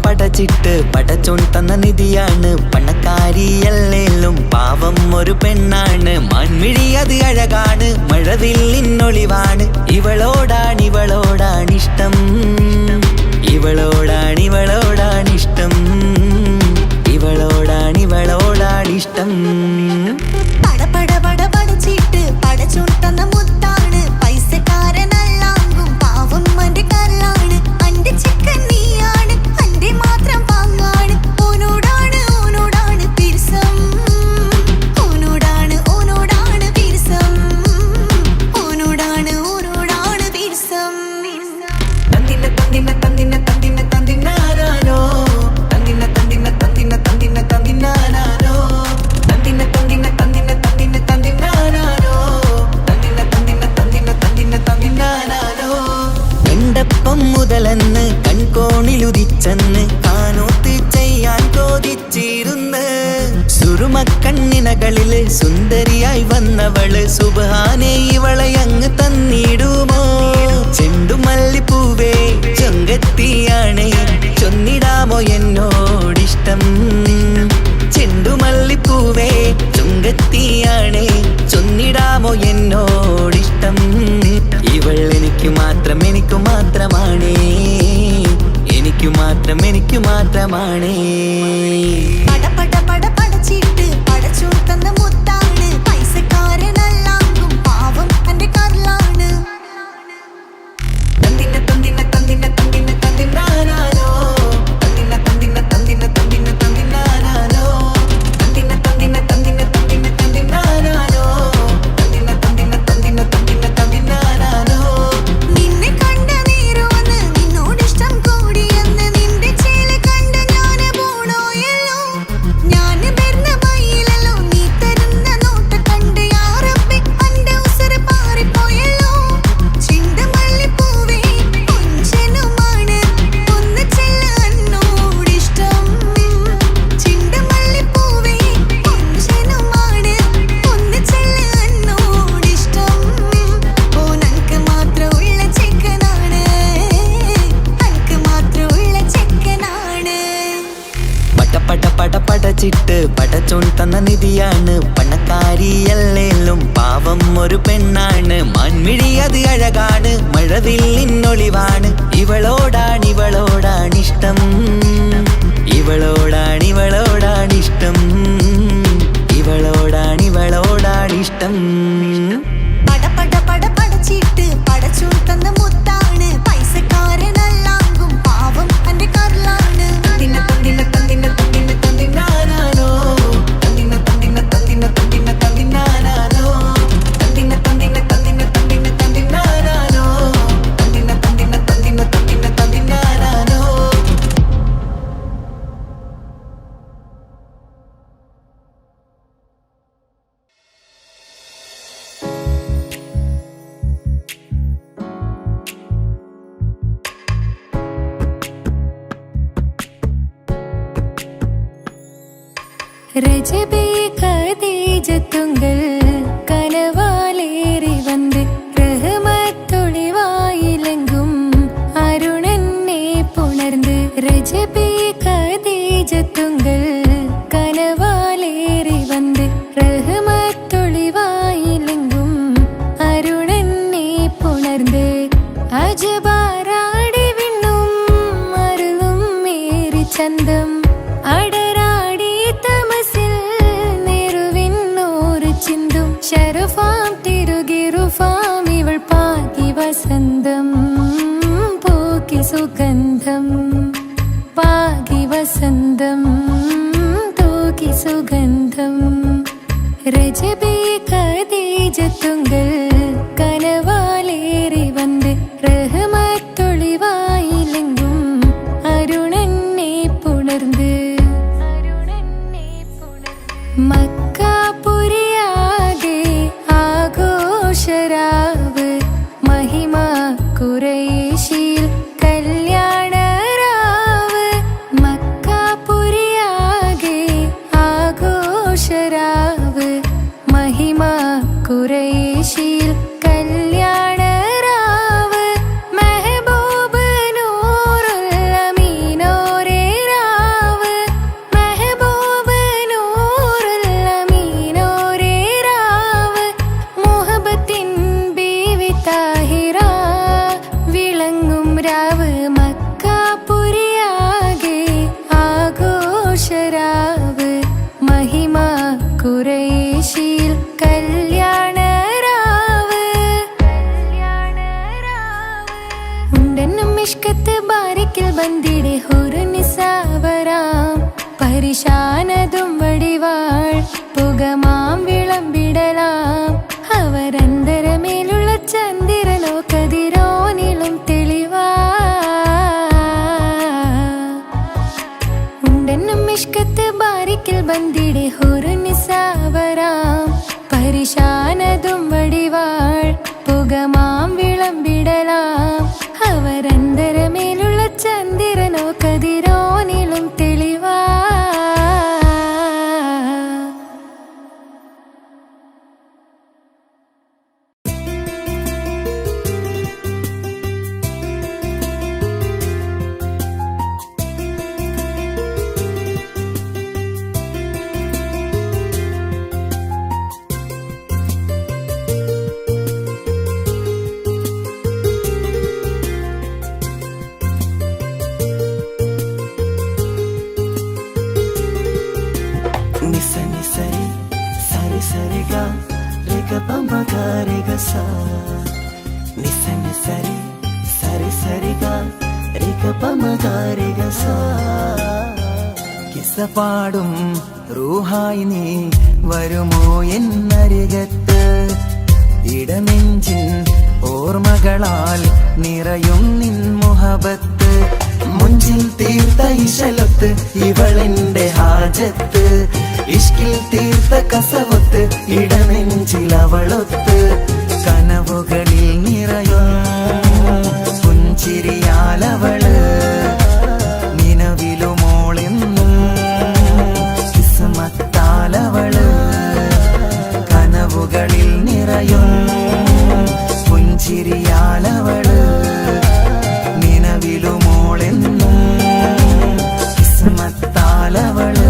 പടച്ചിട്ട് പടച്ചോൻ തന്ന നിധിയാണ് പണക്കാരിയല്ലേലും പാവം ഒരു പെണ്ണാണ്. മാൻമിഴി അത് അഴകാണ്, മഴവില്ലിന്നൊളിവാണ്. ഇവളോടാണിഷ്ടം, ഇവളോടാണിഷ്ടം, ഇവളോടാണിഷ്ടം. പടച്ചിട്ട് പടച്ചോൻ തന്ന മുത്താണ്, പൈസക്കാരനല്ലാങ്കും പാവം അന്റെ കല്ലാണ്. അന്റെ ചിക്കൻ നീയാണ്, അന്റെ മാത്രം പാങ്ങാണ്. ഓനോടാണ് പിരിസം, ഓനോടാണ് പിരിസം, ഓനോടാണ് പിരിസം. തന്തിന തന്തിന തന്തിന തന്തിന തന്തിനാരോ, തന്തിന തന്തിന തന്തിന തന്തിന തന്തിനാരോ, തന്തിന തന്തിന തന്തിന തന്തിന തന്തിനാരോ, തന്തിന തന്തിന തന്തിന തന്തിന തന്തിനാരോ. കണ്ടപ്പം മുതലെന്ന് കൺകോണിലുദിച്ചെന്ന് കാനോത്ത് ചെയ്യാൻ ചോദിച്ചിരുന്ന്. സുറുമക്കണ്ണിനകളില് സുന്ദരിയായി വന്നവള് സുബ്ഹാനേ ഇവളെ അങ്ങ് തന്നിടുമോ? ചെണ്ടുമല്ലിപ്പൂവേ ചൊങ്കത്തിയാണ്, ചൊന്നിടാമോ എന്നോടിഷ്ടം? ചെണ്ടുമല്ലിപ്പൂവേ ചൊങ്കത്തിയാണ്, ചൊന്നിടാമോ എന്നോടിഷ്ടം? ഇവൾ എനിക്ക് മാത്രമാണേ, എനിക്ക് മാത്രമാണേ. പടച്ചിട്ട് പടച്ചോൻ തന്ന മുത്താണ്, പൈസക്കാരനല്ലാങ്കും പാവം അന്റെ കല്ലാണ്. തന്തിന തന്തിന തന്തിന തന്തിന തന്തിനാരോ, തന്തിന തന്തിന തന്തിന തന്തിന തന്തിനാരോ, തന്തിന തന്തിന തന്തിന തന്തിന തന്തിനാരോ, തന്തിന തന്തിന തന്തിന തന്തിന തന്തിനാരോ. നിന്നെ കണ്ട നേരോന്ന് നിന്നോടിഷ്ടം കൂടിയെന്ന്, നിന്റെ ചേല കണ്ട ഞാന് പോണോയല്ലോ. ഞാന് വരുന്ന വഴിയിലല്ലോ നീ തരുന്ന നോട്ട് കണ്ട് യാ റബ്ബി അന്റെ ഉസറ് പാറിപ്പോയല്ലോ. ചെണ്ടുമല്ലിപ്പൂവേ കൊഞ്ചനുമാണ്, ഒന്ന് ചെല്ല എന്നോടിഷ്ടം. ചെണ്ടുമല്ലിപ്പൂവേ കൊഞ്ചനുമാണ്, ഒന്ന് ചെല്ല എന്നോടിഷ്ടം. ഓനക്ക് മാത്രമുള്ള ചെക്കനാണ്, അനക്ക് മാത്രമുള്ള ചെക്കനാണ്. പടച്ചിട്ട് പടച്ചോൻ തന്ന നിധിയാണ് പണക്കാരിയല്ലേലും പാവം ഒരു പെണ്ണാണ്. മാൻമിഴി അത് അഴകാണ്, മഴവില്ലിന്നൊളിവാണ്. ഇവളോടാണിഷ്ടം, ഇവളോടാണിഷ്ടം, ഇവളോടാണിഷ്ടം. പടച്ചിട്ട് പടച്ചോൻ തന്ന മുത്താണ്, പൈസക്കാരനല്ലാങ്കും പാവം അന്റെ കല്ലാണ്. തന്തിന തന്തിന തന്തിന തന്തിന തന്തിനാരോ, തന്തിന തന്തിന തന്തിന തന്തിന തന്തിനാരോ, തന്തിന തന്തിന തന്തിന തന്തിന തന്തിനാരോ, തന്തിന തന്തിന തന്തിന തന്തിന തന്തിനാരോ. ரஜபே கதீஜத்துங்கள் கனவாலேறி வந்து ரஹமத்தொளிவாயிலெங்கும் அருணன்னே புணர்ந்து. ரஜபே கதீஜத்துங்கள் கனவாலேறி வந்து ரஹமத்தொளிவாயிலெங்கும் அருணன்னே புணர்ந்து. அஜபாராடி விண்ணும் அருளும் மேரி சந்தம் അടരാടി തമസിൽ നെരുവിന്നോറ് ചിന്തും. ശരഫാം തിരുകിറുഫാം ഇവൾ പാകി വസന്തം, പൂക്കി സുഗന്ധം. പാകി വസന്തം, തൂക്കി സുഗന്ധം. രജബേ ഖദീജത്തുങ്കൾ കനവാലേറി വന്ന് റഹ്മത്തൊളിവായിലെങ്കും അരുണന്നെ പുണർന്ന്. മക്കാപുരിയാകെ ആഘോഷ ഖുറൈശിയിൽ കല്യാണരാവ് മെഹബൂബ് നൂറുൽ അമീനോരേ രാവ് മെഹബൂബ് നൂറുൽ അമീനോരേ രാവ് മുഹബത്തിൻ ബീവി താഹിറ വിളങ്ങും രാവ് മക്കാപുരിയാകെ ആഘോഷരാവ് മഹിമ ഖുറൈശിയിൽ കല്യാണരാവ് ഉണ്ടെന്നും മിഷ്കത്ത് ബാരിക്കിൽ ബന്ദിടെ ഹുറുനിസാവരാം പരിശാനതും വടിവാൾ പുകമാം വിളമ്പിടലാം അവരന്തരമേലുള്ള ചന്ദ്രനോ കതിരോനിലും തെളിവാ ഉണ്ടെന്നും മിഷ്കത്ത് ബാരിക്കിൽ ബന്ദിടെ ഹുറുനിസാവരാം പരിശാനതും വടിവാൾ പുകമാം വിളമ്പിടലാം അവരന്തരമേലുള്ള ചന്ദ്രനോ കതിരോനിലും തെളിവാ Nisa nisari sari sari ga re ga pa ma ga re ga sa. Nisa nisari sari sari ga re ga pa ma ga re ga sa. കിസ്സപാടും റൂഹായി നീ വരുമോ എന്നരികത്ത് ഇടനെഞ്ചിൻ ഓർമ്മകളാൽ നിറയും നിൻ മുഹബത്ത് മുഞ്ചിൽ തീർത്ത ഇശലൊത്ത് ഇവളെന്റെ ഹാജത്ത് ഇഷ്കിൽ തീർത്ത കസവത്ത് ഇടനെഞ്ചിൽ അവളൊത്ത് കനവുകളിൽ നിറയും പുഞ്ചിരിയാലവള് നിലവിലുമോളെന്നും കിസ്മത്താലവള് കനവുകളിൽ നിറയും പുഞ്ചിരിയാലവള് നിലവിലുമോളെന്നും കിസ്മത്താലവള്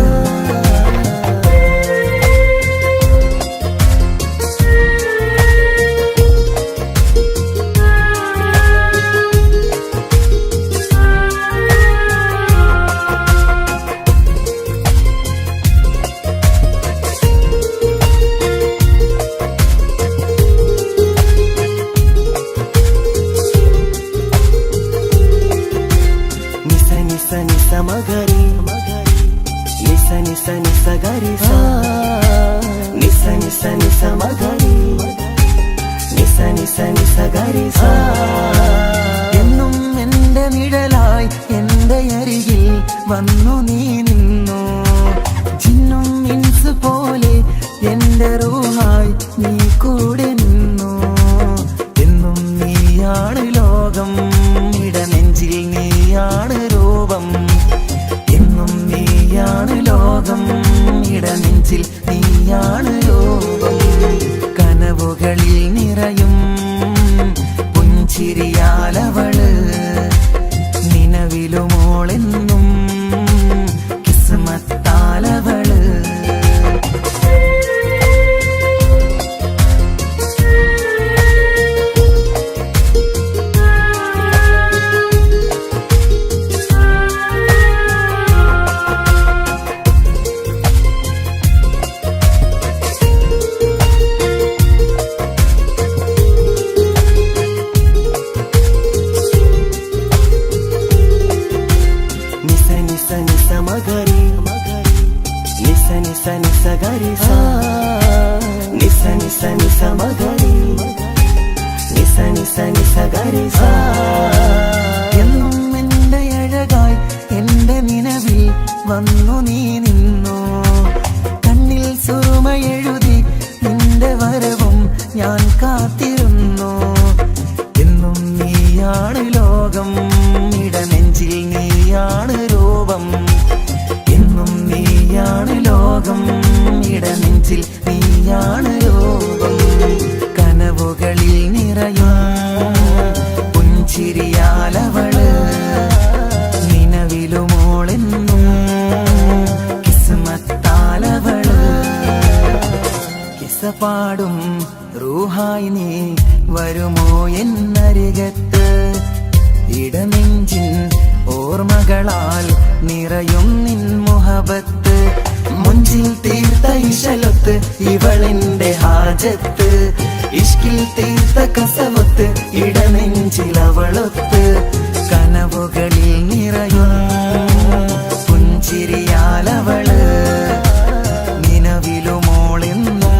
മഗരി നിസ നിസ നിസ ഗരി സ നിസ നിസ നിസ മഗരി നിസ നിസ നിസ ഗരി സ എന്നും എന്റെ നിഴലായി എന്റെ അരികിൽ വന്നു നീ നിന്നു ജിന്നും ഇൻസ് പോലെ എന്റെ റൂഹായി നീ കൂടെ നിന്നു എന്നും നീയാണ് ലോകം ഇടനെഞ്ചിൽ നീയാണ് രൂപം എന്നും നീയാണ് ലോകം ഇടനെഞ്ചിൽ നീയാണ് രൂപം കനവുകളിൽ നിറയും പുഞ്ചിരിയാലവള് നിലവിലുമോളെന്നും കിസ്മത്താലവള് മഗരി നിസ നിസ നിസ ഗരി സ നിസ നിസ നിസ മഗരി നിസ നിസ നിസ ഗരി സ എന്നും എന്റെ അഴകായി എന്റെ നിലവിൽ വന്നു നീ നിന്നു കണ്ണിൽ സുറുമയെഴുതി നിന്റെ വരവും ഞാൻ കാത്തിരുന്നു എന്നും നീയാണ് ലോകം ഇടനെഞ്ചിൽ നീയാണ് രൂപം എന്നും നീയാണ് ലോകം ഇടനെഞ്ചിൽ നീയാണ് രൂപം കന കനവുകളിൽ നിറയും പുഞ്ചിരിയാലവള് നിലവിലുമോളെന്നും കിസ്മത്താലവള് കിസ്സപാടും റൂഹായി നീ വരുമോ എന്നരികത്ത് ഇടനെഞ്ചിൻ ഓർമ്മകളാൽ നിറയും നിൻ മുഹബത്ത് മുഞ്ചിൽ തീർത്ത ഇശലൊത്ത് ഇവളെന്റെ ഹാജത്ത് ഇഷ്കിൽ തീർത്ത കസവത്ത് ഇടനെഞ്ചിലവളൊത്ത് കനവുകളിൽ നിറയും പുഞ്ചിരിയാലവള് നിലവിലുമോളെന്നും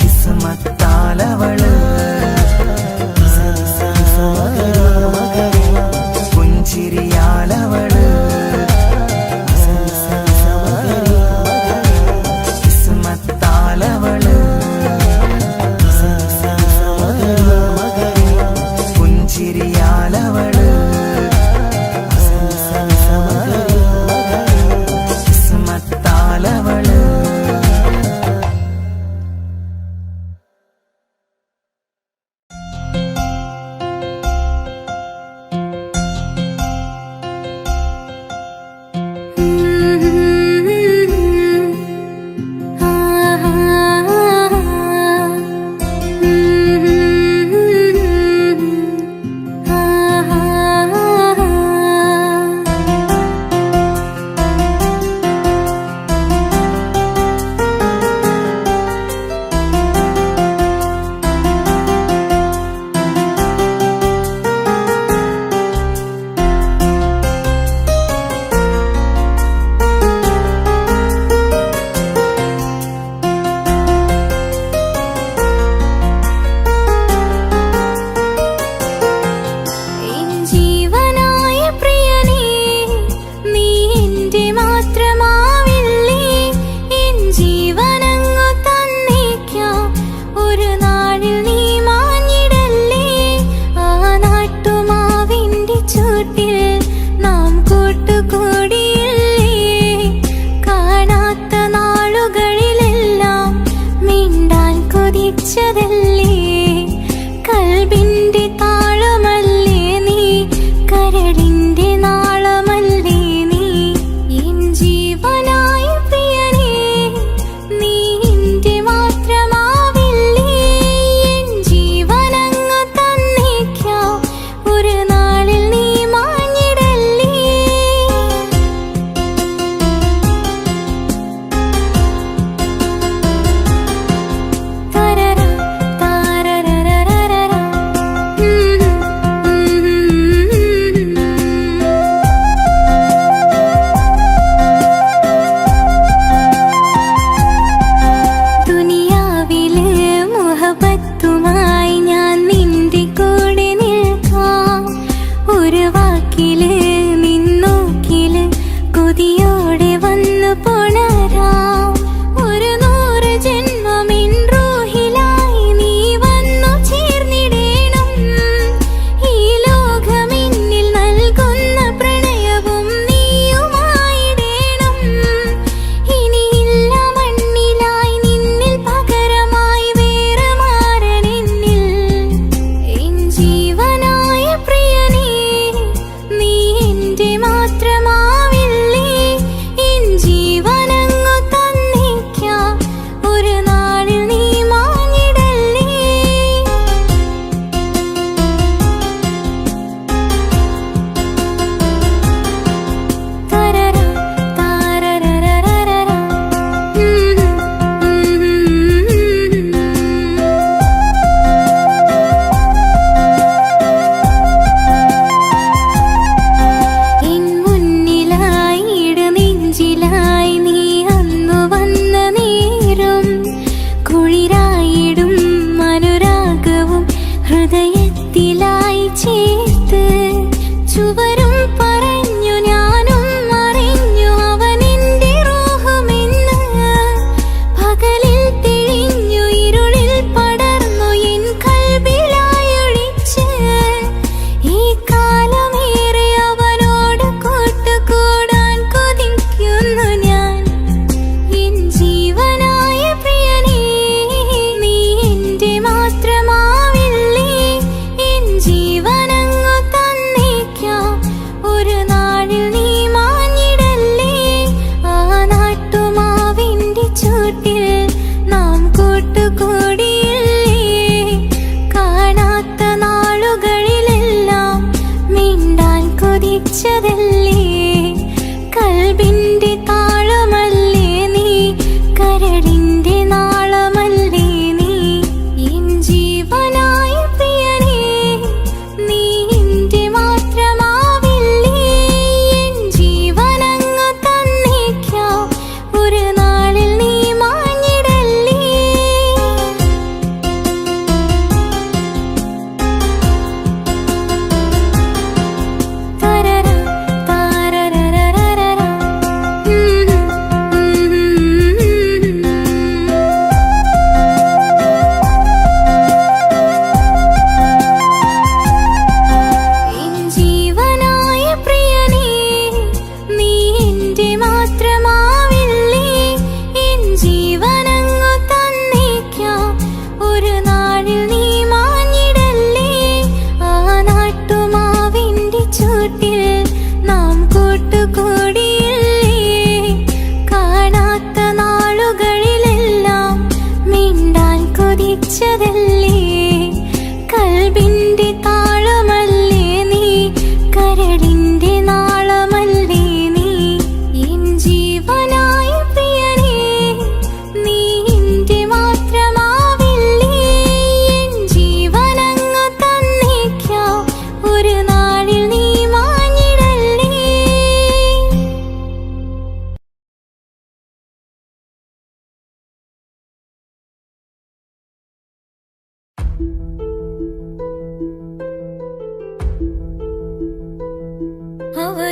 കിസ്മത്താലവള് പുഞ്ചിരിയാലവള് കിസ്മത്താലവള് പുഞ്ചിരിയാലവള്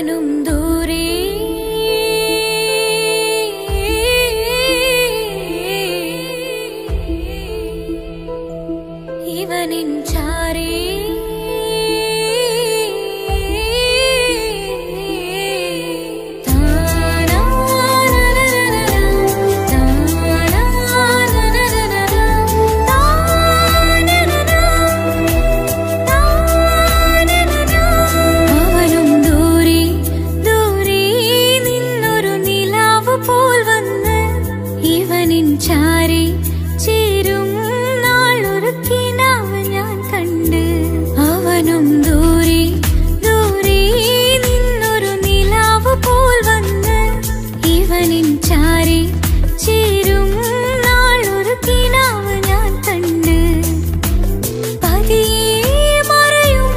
അവനും ദൂരെ ഇവനിൻ ചാരേ ചാരി ചേരും നാളൊരു കിനാവ് ഞാൻ കണ്ട് അവനും ദൂരെ ദൂരെ നിന്നൊരു നിലാവ് പോൽ വന്ന് ഇവനിൻ ചാരി ചേരും നാളൊരു കിനാവ് ഞാൻ കണ്ട് പതിയെ മറയും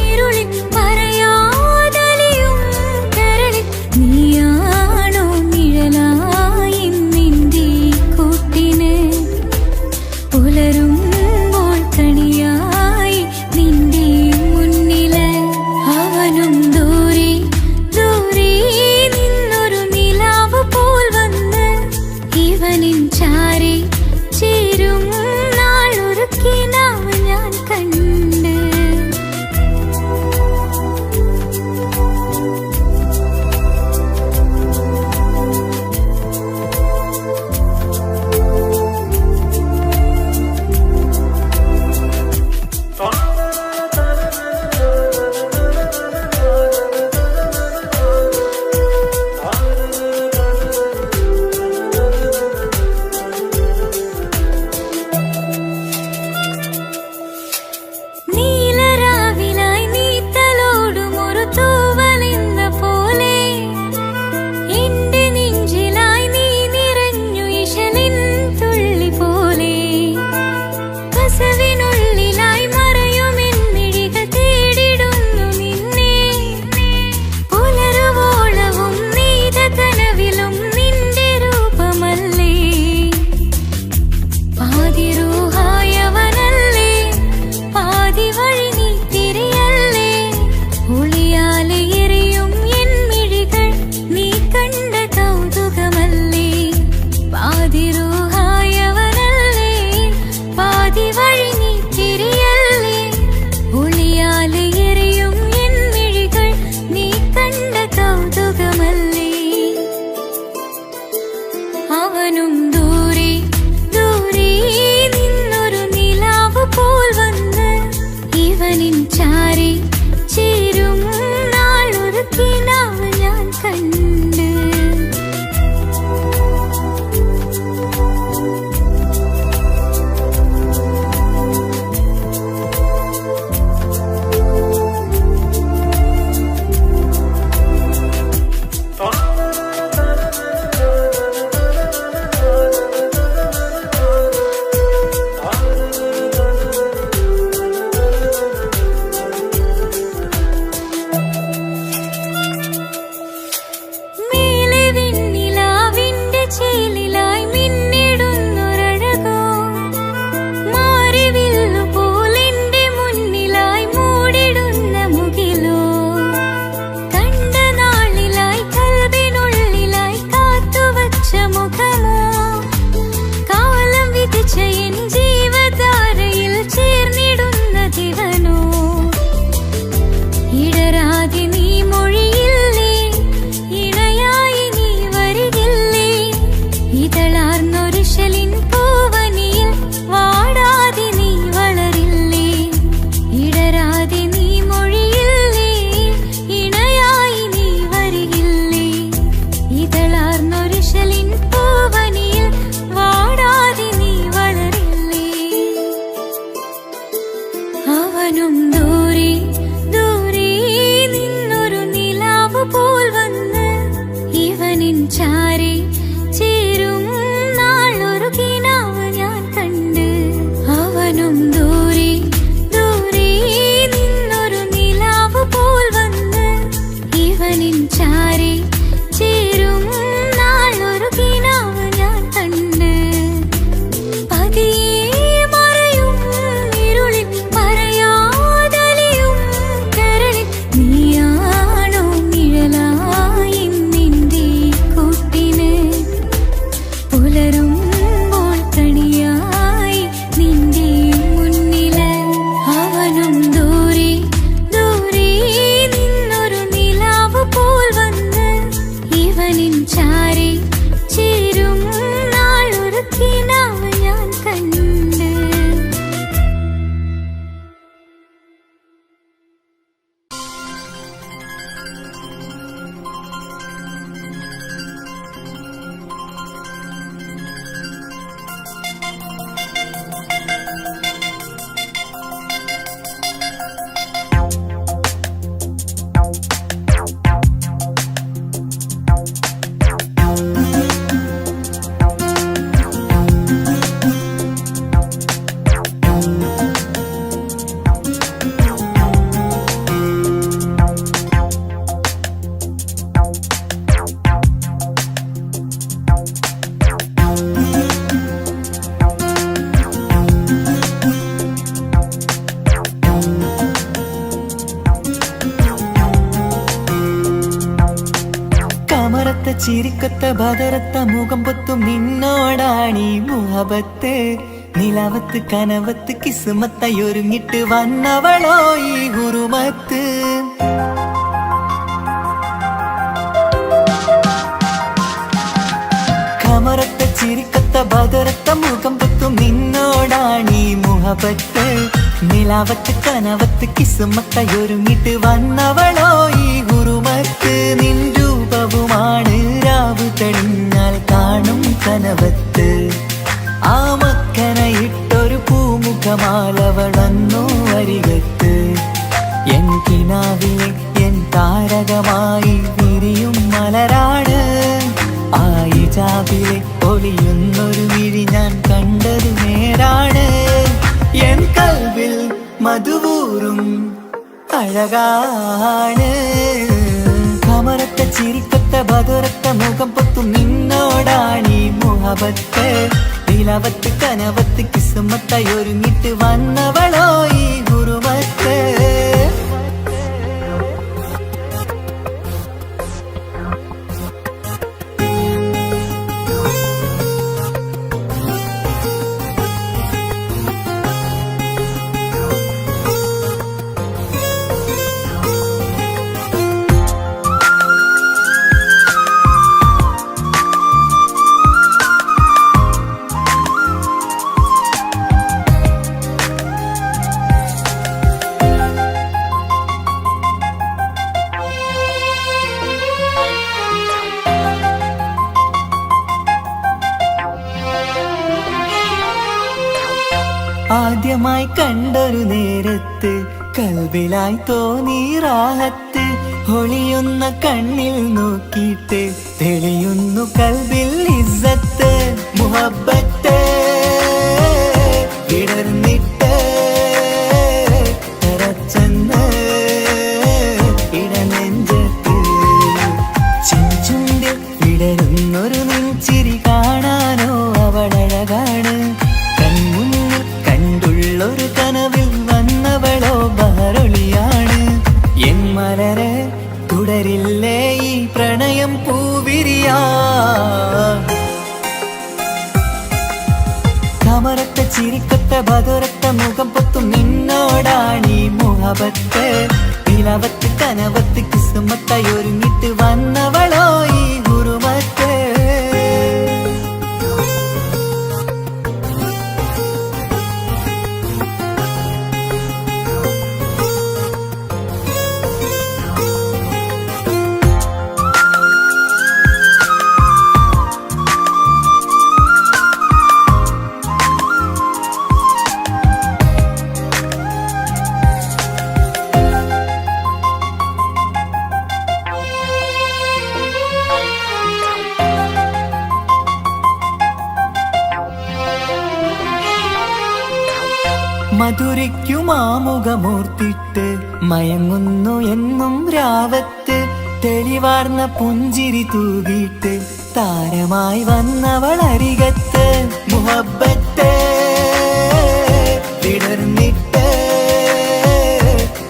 ഇരുളിൽ പറയാതലിയും കരളിൽ നീയാണോ നിഴലായി പുലരുമ്പോൾ കണിയായി നിന്റെ മുന്നില് അവനും ദൂരെ ദൂരെ നിന്നൊരു നിലാവ് പോൽ വന്ന് ഇവനിൻ ചാരി ചേരും നാളൊരു കിനാവ് ഞാൻ കണ്ട് അവനും ദൂരെ ദൂരെ നിന്നൊരു നിലാവ് പോൽ വന്ന് ഇവനിൻ ചാരി ചേരും നാളൊരു കിനാവ് ഞാൻ കണ്ട് അവനും ദൂരെ ദൂരെ നിന്നൊരു നിലാവ് പോൽ വന്ന് ഇവനിൻ ചാരി ചേരും നാളൊരു കിനാവ് ഞാൻ കണ്ട് അവനും ദൂരെ ദൂരെ നിന്നൊരു നിലാവ് പോൽ വന്ന് ഇവനിൻ ചാരി ചേരും നാളൊരു കിനാവ് ഞാൻ കണ്ട് പതിയെ മറയും ഇരുളിൽ പറയാതലിയും കമറത്ത ചിരിക്കൊത്ത ബദറത്ത മുഖം പൊത്തും നിന്നോടാണീ മുഹബത്ത് നിലവത്ത് കനവത്ത് കിസ്മത്തായി ഒരുങ്ങിട്ട് വന്നവളോ ഈ ഗുരുമത്ത് കമറത്ത ചിരിക്കൊത്ത ബദറത്ത മുഖം പൊത്തും നിന്നോടാണീ മുഹബത്ത് നിലവത്ത് കനവത്ത് കിസ്മത്തായി ഒരുങ്ങിട്ട് വന്നവളോ ഈ ഗുരുമത്ത് നിൻ രൂപവുമാണ് രാവ് തെളിഞ്ഞാൽ കാണും കനവത്ത് ആ മക്കനയിട്ടൊരു പൂമുഖമാലവളന്നു അരികത്ത് എൻ കിനാവിലെ എൻ താരകമായി വിരിയും മലരാണ് ആ ഇജാബിലെ ഒളിയുന്നൊരു മിഴി ഞാൻ കണ്ടത് നേരാണ് എൻ കൽവിൽ മധുവൂറും അഴകാണ് കമറത്ത ചിരിക്കത്ത ബദറത്ത മുഖം പൊത്തും നിന്നോടാണീ മുഹബത്ത് നിലവത്ത് കനവത്ത് കിസ്മത്തായി ഒരുങ്ങിട്ട് വന്നവളോ ഈ ഗുരുമത്ത് ആദ്യമായി കണ്ടൊരു നേരത്ത് കൽബിലായി തോന്നി റാഹത്ത് ഒളിയുന്ന കണ്ണിൽ നോക്കിയിട്ട് തെളിയുന്നു കൽബിൽ ഇസ്സത്ത് മുഹബ്ബത്ത് വിടർന്നിട്ട് തറച്ചെന്ന് ഇടനെഞ്ചത്ത് ചെഞ്ചുണ്ടിൽ വിടരുന്നൊരു നെഞ്ചിരി കാണാനോ അവളഴകാണ് കണ്ടുള്ളൊരു കനവിൽ വന്നവളോ ബഹറൊളിയാണ് എൻ മലരെ തുടരില്ലേ ഈ പ്രണയം പൂവിരിയാ കമറത്ത ചിരിക്കത്ത ബദറത്ത മുഖം പൊത്തും നിന്നോടാണീ മുഹബത്ത് നിലവത്ത് കനവത്ത് കിസ്മത്തായി ഒരുങ്ങിട്ട് വന്നവളോ ഈ ഗുരുമത്ത് മധുരയ്ക്കുമാമുഖമൂർത്തിട്ട് മയങ്ങുന്നു എന്നും രാവത്ത് തെളിവാർന്ന പുഞ്ചിരി തൂകിയിട്ട് താരമായി വന്നവൾ അരികത്ത് മുഹബ്ബത്ത് വിടർന്നിട്ട്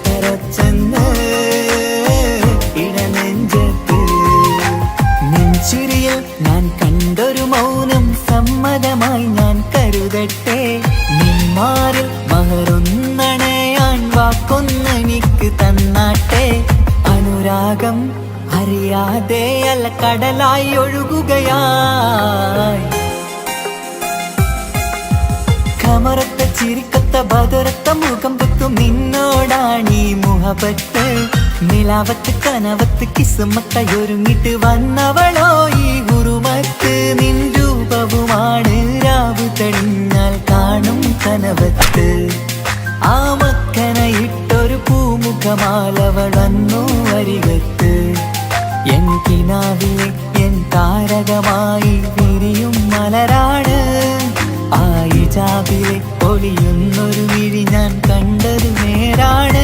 തറച്ചെന്ന് ഇടനെഞ്ചത്ത് നെഞ്ചിരിയിൽ ഞാൻ കണ്ടൊരു മൗനം സമ്മതമായി ഞാൻ കരുതട്ടെ നിന്മാരിൽ മഹറൊന്നണയാൻ വാക്കൊന്നെനിക്ക് തന്നാട്ടെ അനുരാഗം അറിയാതെ അല്ല കടലായി ഒഴുകുകയായി കമറത്ത ചിരിക്കത്ത ബദറത്ത മുഖം പൊത്തും നിന്നോടാണീ മുഹബത്ത് നിലാവത്ത് കനവത്ത് കിസ്മത്തായി ഒരുങ്ങിട്ട് വന്നവളോ ഈ ഗുരുമത്ത് നിൻ രൂപവുമാണ് രാവ് തെളിഞ്ഞാൽ കാണും കനവത്ത് ആ മക്കനയിട്ടൊരു പൂമുഖമാലവളന്നു അരികത്ത് എൻ കിനാവിലെ എൻ താരകമായി വിരിയും മലരാണ് ആ ഇജാബിലെ പൊലിയുന്നൊരു മിഴി ഞാൻ കണ്ടത് നേരാണ്.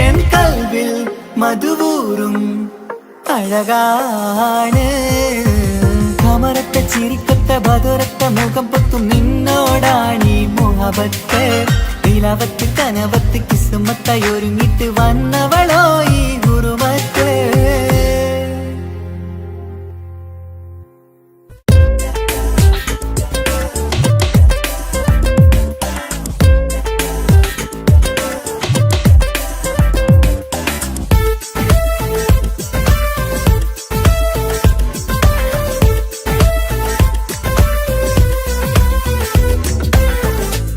എൻ കൽവിൽ മധുവൂറും അഴകാണ്. കമറത്തെ ചിരിക്കത്തെ ബദുരത്തെ മുഖം പൊത്തും നിന്നോടാണീ മുഹബത്ത്. നിലവത്ത് കനവത്ത് കിസ്മത്തായി ഒരുങ്ങിട്ട് വന്നവളോ ഈ ഗുരുമത്ത്.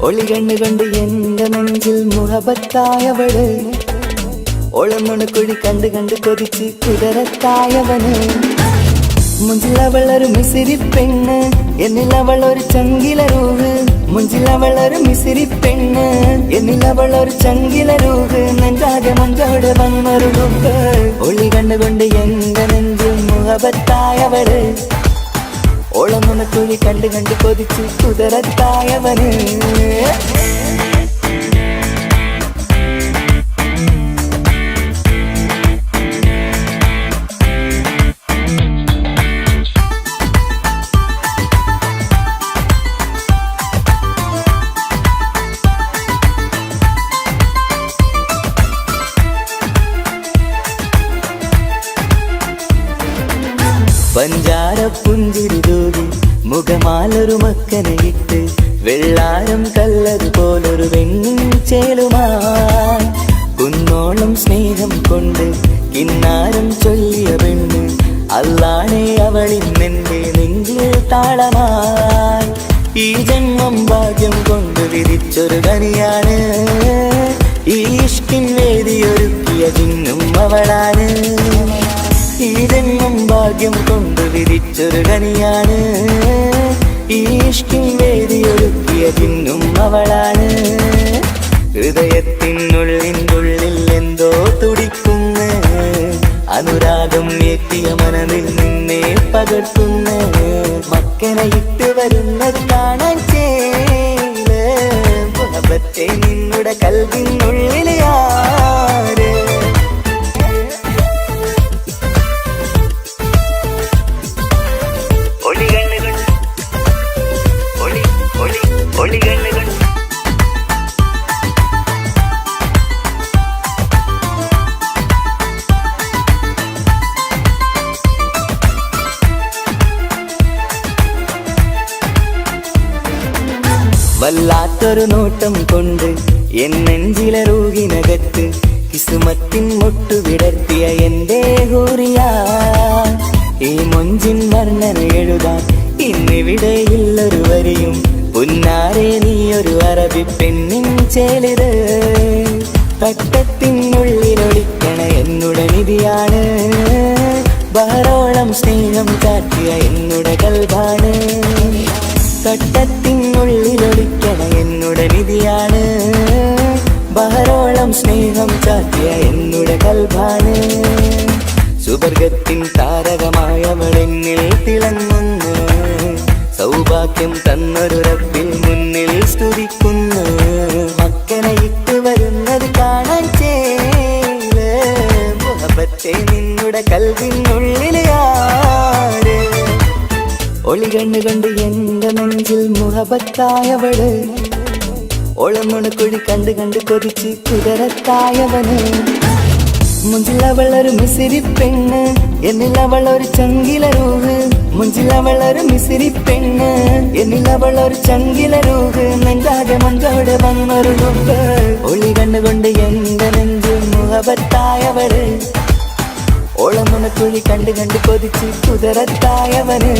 ഒളി കണ്ണുകൊണ്ട് എന്റെ നെഞ്ചിൽ മുഹബത്തായവള്. ഒളമുണക്കുഴി കണ്ട് കണ്ട് കൊതിച്ച് കുതിരത്തായവന്. മുഞ്ചിലവളൊരു മിസിരി പെണ്ണ്, എന്നിലവളൊരു ചങ്കില രൂഹ്. മുഞ്ചിലവളൊരു മിസിരി പെണ്ണ്, എന്നിലവളൊരു ചങ്കില രൂഹ്. നെഞ്ചാകെ മഞ്ചോട് വന്നൊരു രൂപ്. ഒളി കണ്ണുകൊണ്ട് എന്റെ നെഞ്ചിൽ മുഹബത്തായവള്. ഓളമുണക്കുഴി കണ്ട് കണ്ട് കൊതിച്ച് കുതിരത്തായവന്. പഞ്ചാര പുഞ്ചിരി തൂകി മുഖമാലൊരു മക്കനയിട്ട്. വെള്ളാരം കല്ലതുപോലൊരു വെണ്ണിൻ ചേലുമായി. കുന്നോളം സ്നേഹം കൊണ്ട് കിന്നാരം ചൊല്ലിയ പെണ്ണ്. അല്ലാണേ അവളിന്നെന്റെ നെഞ്ചിൽ താളമായി. ഈ ജന്മം ഭാഗ്യം കൊണ്ട് വിരിച്ചൊരു കനിയാണ്. ഈ ഇഷ്കിൻ വേദിയൊരുക്കിയ ജിന്നും അവളാണ്. ഈ ജന്മം ഭാഗ്യം കൊണ്ട് വിരിച്ചൊരു കനിയാണ്. ഈ ഇഷ്കിൻ വേദിയൊരുക്കിയ ജിന്നും അവളാണ്. ഹൃദയത്തിനുള്ളിനുള്ളിൽ എന്തോ തുടിക്കുന്ന അനുരാഗം എത്തിയ മനതിൽ നിന്നെ പകർത്തുന്ന. മക്കനയിട്ട് വരുന്നത് കാണാൻ ചേല്. മുഹബത്തെ നിന്നുടെ കൽവിനുള്ളിൽ ആര്. വല്ലാത്തൊരു നോട്ടം കൊണ്ട് എൻ നെഞ്ചിലെ റൂഹിനകത്ത്. കിസ്മത്തിൻ മുട്ടു വിടർത്തിയ എന്റെ ഹൂറിയ. ഈ മൊഞ്ചിൻ വർണ്ണന എഴുതാൻ ഇന്നിവിടെയുള്ളൊരു വരിയും. പുന്നാരെ നീയൊരു അറബി പെണ്ണിൻ ചേലിത്. തട്ടത്തിനുള്ളിലൊളിക്കണ എന്നുടെ നിധിയാണ്. ബഹറോളം സ്നേഹം കാട്ടിയ എന്നുടെ കൽബാണ്. തട്ടത്തിനുള്ളിലൊളിക്കണ എന്നുടെ നിധിയാണ്. ബഹറോളം സ്നേഹം ചാത്തിയ എന്നുടെ കൽബാണ്. സുവർഗത്തിൻ താരകമായവളെന്നിൽ തിളങ്ങുന്നു. സൗഭാഗ്യം തന്നൊരു റബ്ബിൽ മുന്നിൽ സ്തുതിക്കുന്നു. മക്കനയിട്ട് വരുന്നത് കാണാൻ ചേല്. മുഹബത്തെ നിന്നുടെ കൽവിനുള്ളിൽ ആര്. ഒളി കണ്ണുകൊണ്ട് എന്റെ നെഞ്ചിൽ മുഹബത്തായവള്. ഒളമുണക്കുഴി കണ്ട് കണ്ട് കൊതിച്ച് കുതിരത്തായവന്. മുഞ്ചിലവളൊരു മിസിരി പെണ്ണ്, എന്നിലവളൊരു ചങ്കില രൂഹ്. മുഞ്ചിലവളൊരു മിസിരി പെണ്ണ്, എന്നിലവളൊരു ചങ്കില രൂഹ്. നെഞ്ചാകെ മഞ്ചോട് വന്നൊരു രൂപ്. ഒളി കണ്ണുകൊണ്ട് എന്റെ നെഞ്ചിൽ മുഹബത്തായവള്. ഓളമുണക്കുഴി കണ്ട് കണ്ട് കൊതിച്ച് കുതിരത്തായവന്.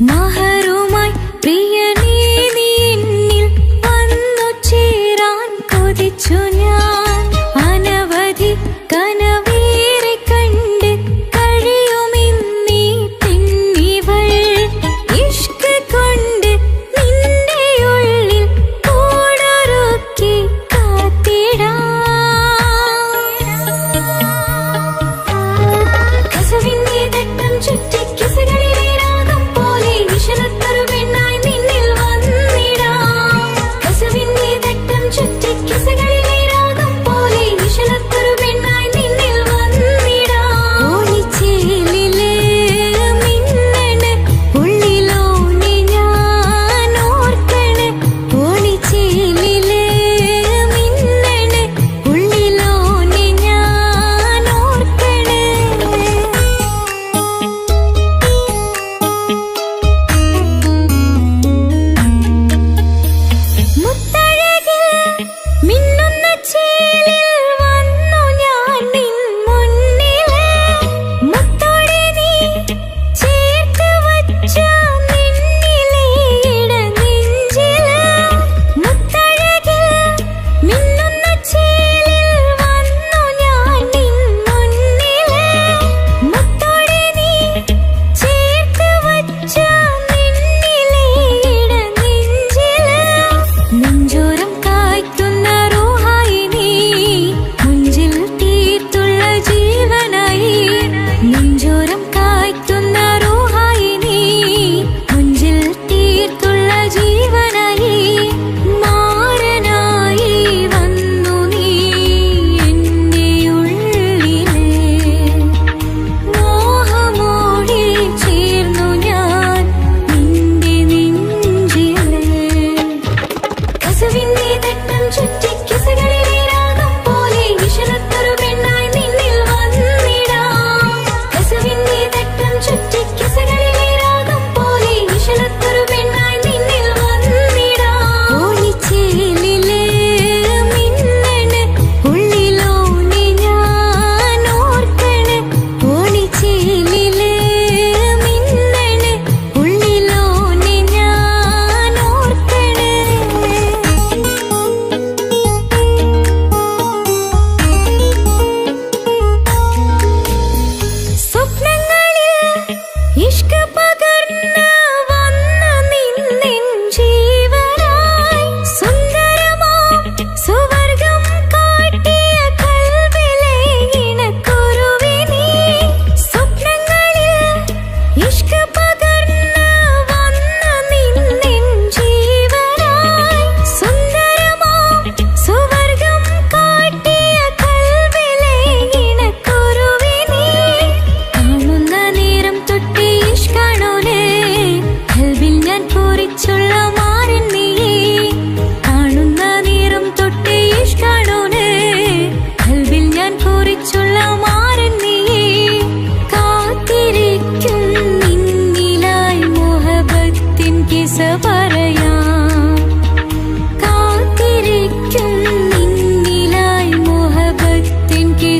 മഹറുമായി പ്രിയനേ നീ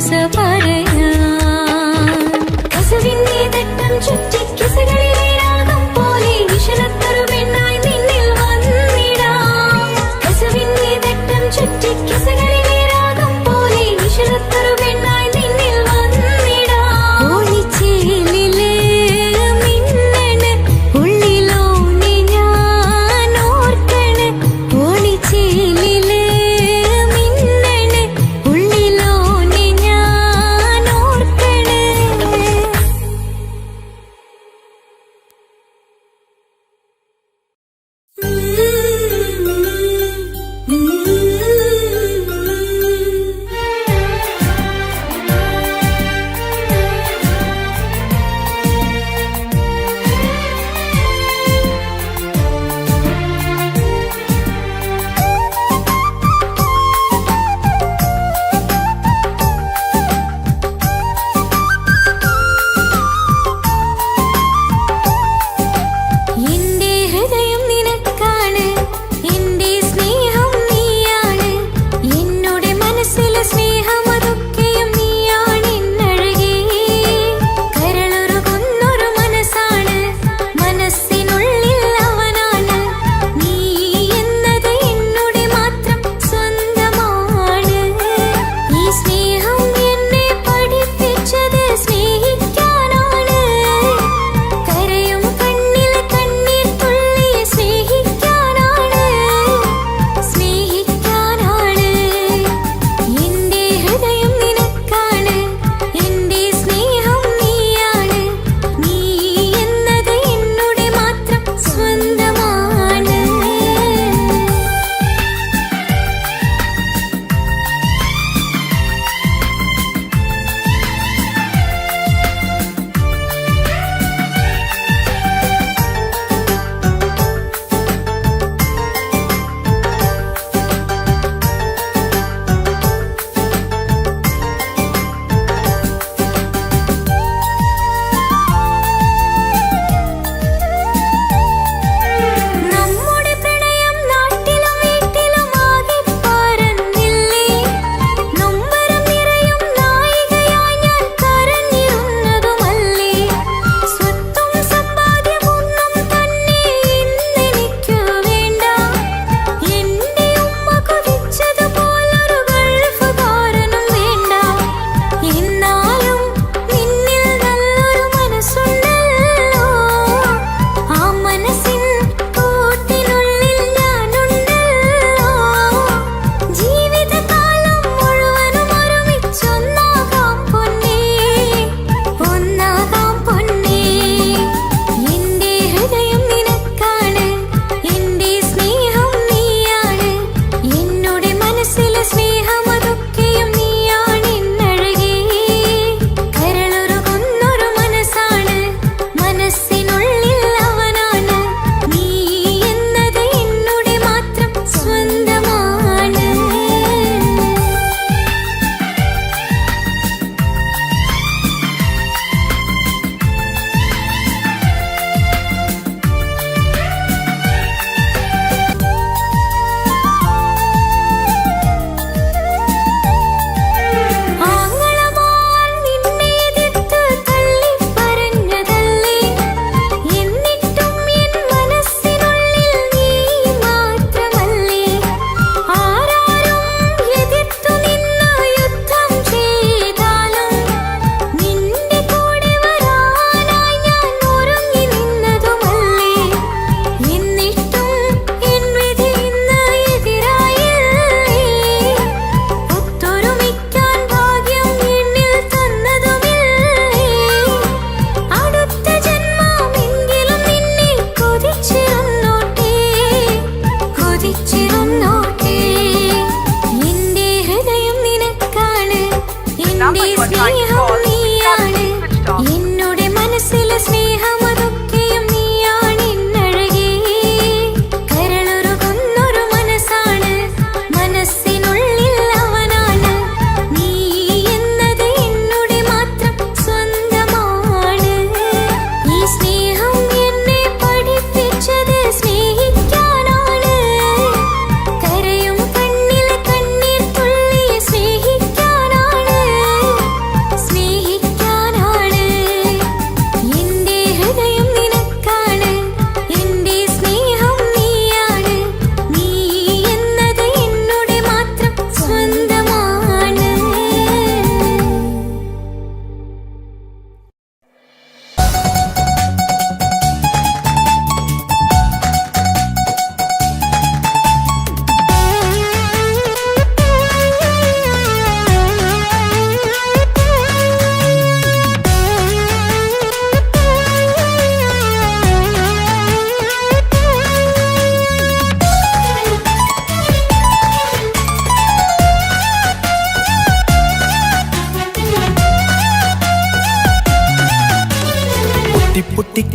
കിസ പറയാൻ കസവിന്റെ തട്ടം ചുറ്റി കിസകളിലെ രാഗം പോലെ വിഷലത്തൊരു പെണ്ണായി നിന്നിൽ വന്നിടാം കസവിന്റെ തട്ടം ചുറ്റി കിസകളിലെ രാഗം പോലെ വിഷലത്തൊരു പെണ്ണായി നിന്നിൽ വന്നിടാം ഓണിച്ചേലിലെ മിന്നണ് ഉള്ളിലോനെ ഞാൻ ഓർക്കണ് ഓണിച്ചേലിലെ മിന്നണ് ഉള്ളിലോനെ ഞാൻ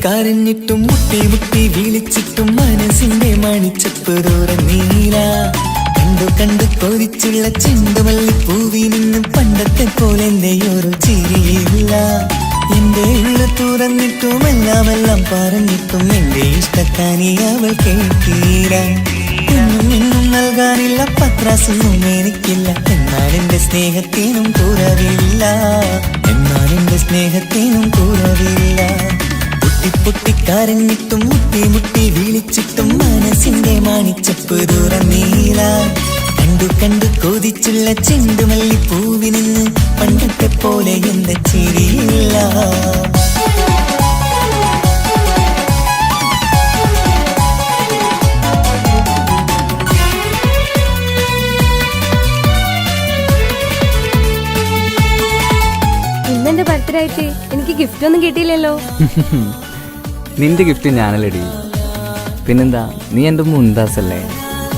കരഞ്ഞിട്ടും മുട്ടി മുട്ടി വിളിച്ചിട്ടും മനസ്സിന്റെ മണിച്ചപ്പ് തുറന്നീല. കണ്ടു കണ്ടു കൊതിച്ചുള്ള ചെണ്ടുമല്ലി പൂവി നിന്നും പണ്ടത്തെ പോലെ എന്റെയൊരു ചിരിയില്ല. എന്റെ ഉള്ളു തുറന്നിട്ടും എല്ലാം പറഞ്ഞിട്ടും എന്റെ ഇഷ്ടക്കാനി അവൾ കേട്ടീര. ഒന്നും നൽകാനില്ല, പത്രാസൊന്നും എനിക്കില്ല. എന്നാൽ എന്റെ സ്നേഹത്തിനും കുറവില്ല, എന്നാൽ എന്റെ സ്നേഹത്തിനും കുറവില്ല. പൊട്ടി കരഞ്ഞിട്ടും മുട്ടി മുട്ടി വിളിച്ചിട്ടും മനസ്സിന്റെ മണിച്ചപ്പ് തുറന്നീല. കണ്ടു കണ്ടു കൊതിച്ചുള്ള ചെണ്ടുമല്ലി പൂവി നിന്ന് പണ്ടത്തെ പോലെ എന്റെ ചിരിയില്ല. ഇന്നെന്റെ ബർത്ത്ഡേ ആയിട്ട് എനിക്ക് ഗിഫ്റ്റ് ഒന്നും കിട്ടിയില്ലല്ലോ. നിന്റെ ഗിഫ്റ്റ് ഞാനല്ലടി, പിന്നെന്താ, നീ എന്റെ മുന്താസല്ലേ.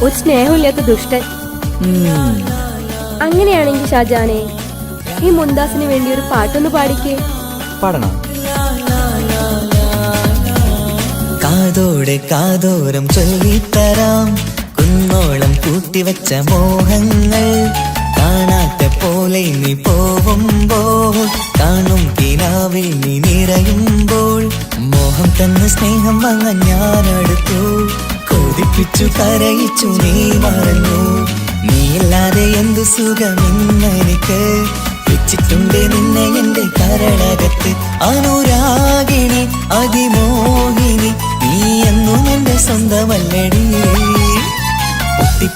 ഒരു സ്നേഹമില്ലാത്ത ദുഷ്ടൻ. അങ്ങനെയാണെങ്കിൽ ഷാജാനെ, ഈ മുന്താസിന് വേണ്ടി ഒരു പാട്ടൊന്ന് പാടിക്കേ. പാടണം. കാതോടെ കാതോരം ചൊല്ലിത്തരാം കുന്നോളം കൂട്ടിവെച്ച മോഹങ്ങൾ. കാണാത്ത പോലെ നീ പോവുമ്പോൾ, കാണും കിനാവിൽ നീ നിറയുമ്പോൾ, മോഹം തന്ന സ്നേഹം വാങ്ങാൻ ഞാനടുത്തു. കൊതിപ്പിച്ചു കരയിച്ചു നീ മറന്നു. നീയില്ലാതെ എന്തു സുഖമെന്നെനിക്ക്. വെച്ചിട്ടുണ്ട് നിന്നെ എന്റെ കരളകത്ത്. അനുരാഗിണി അതിമോഹിനി, നീ എന്നും എന്റെ സ്വന്തമല്ലടി.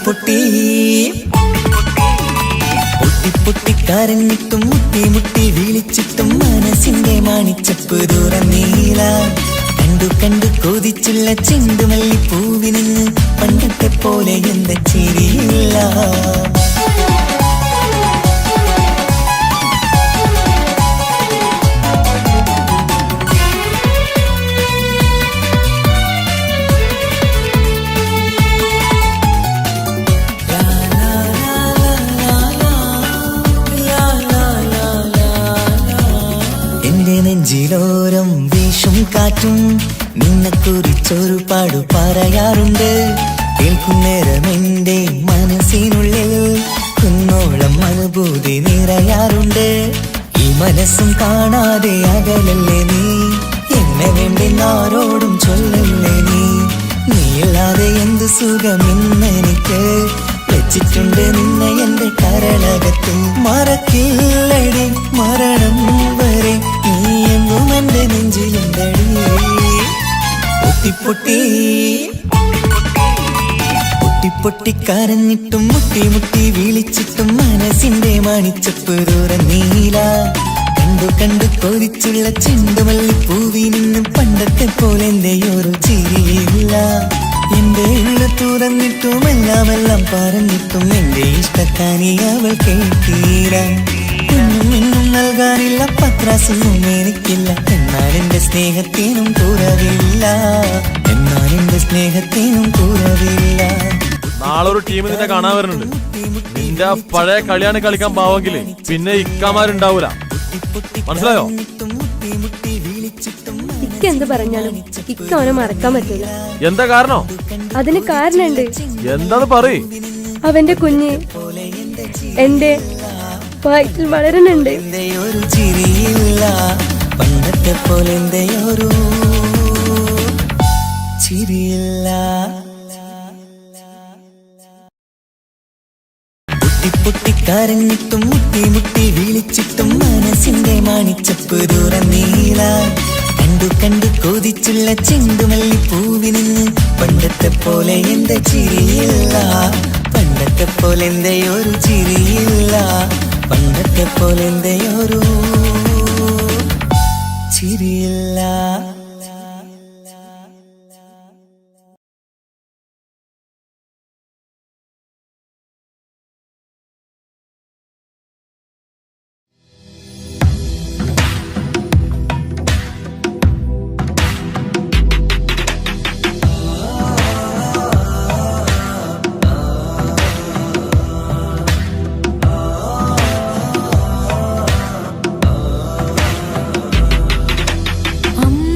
പൊട്ടി പൊട്ടി കരഞ്ഞിട്ടും മുട്ടി മുട്ടി വിളിച്ചിട്ടും മനസ്സിന്റെ മണിച്ചപ്പ് തുറന്നീല. കണ്ടു കണ്ടു കൊതിച്ചുള്ള ചെണ്ടുമല്ലി പൂവി നിന്ന് പണ്ടത്തെ പോലെ എന്റെ ചിരിയില്ല. നെഞ്ചിലോരം വീശും കാറ്റും നിന്നെ കുറിച്ചൊരു പാടു പറയാറുണ്ട്. കേൾക്കുന്നേരം എന്റെ മനസ്സിനുള്ളിൽ കുന്നോളം അനുഭൂതി നിറയാറുണ്ട്. ഈ മനസ്സും കാണാതെ അകലല്ലേ നീ, എന്നെ വേണ്ടി ആരോടും ചൊല്ലല്ലേ നീ. നീയില്ലാതെ എന്തു സുഖമെന്നെനിക്ക്. വെച്ചിട്ടുണ്ട് നിന്നെ എന്റെ കരളകത്ത്. മറക്കില്ലടി മരണം വരെ, നീ എന്നും എന്റെ നെഞ്ചിലുണ്ടടി. പൊട്ടി പൊട്ടി കരഞ്ഞിട്ടും മുട്ടി മുട്ടി വിളിച്ചിട്ടും മനസ്സിന്റെ മണിച്ചപ്പ് തുറന്നീല. കണ്ടു കണ്ടു കൊതിച്ചുള്ള ചെണ്ടുമല്ലി പൂവി നിന്നും പണ്ടത്തെ പോലെ എന്റെയൊരു ചിരിയില്ല. എന്റെ ഉള്ളു തുറന്നിട്ടും എല്ലാം പറഞ്ഞിട്ടും എന്റെ ഇഷ്ടക്കാനി അവൾ കേട്ടീര. ഒന്നും നൽകാനില്ല, പത്രാസൊന്നും എനിക്കില്ല. എന്നാൽ എന്റെ സ്നേഹത്തിനും കുറവില്ല, എന്നാൽ എന്റെ സ്നേഹത്തിനും കുറവില്ല. നാളെ ഒരു ടീം നിന്നെ കാണാൻ വരുന്നുണ്ട്. നിന്റെ പഴയ കളിയാണ് കളിക്കാൻ പാവെങ്കില് പിന്നെ ഇക്കമാരുണ്ടാവൂല, മനസ്സിലായോ? ഇക്ക എന്ത് പറഞ്ഞാലും ഇക്ക അവനെ മറക്കാൻ പറ്റില്ല. എന്താ കാരണം? അതിന് കാരണമുണ്ട്. എന്താന്ന് പറയ്. അവന്റെ കുഞ്ഞ് എന്റെ വയറ്റിൽ വളരുന്നുണ്ട്. ഒരു ചിരിയില്ല, പണ്ടത്തെ പോലെ ഒരു ചിരിയില്ല. പൊട്ടി കരഞ്ഞിട്ടും മുട്ടി മുട്ടി വിളിച്ചിട്ടും മനസ്സിന്റെ മണിച്ചപ്പ് തുറന്നീല. കണ്ടു കണ്ടു കൊതിച്ചുള്ള ചെണ്ടുമല്ലി പൂവി നിന്ന് പണ്ടത്തെ പോലെ എന്റെ ചിരിയില്ല. പണ്ടത്തെ പോലെ എന്റെ ഒരു ചിരിയില്ല, പണ്ടത്തെ പോലെ എന്റെ ഒരു ചിരിയില്ല. അമ്മ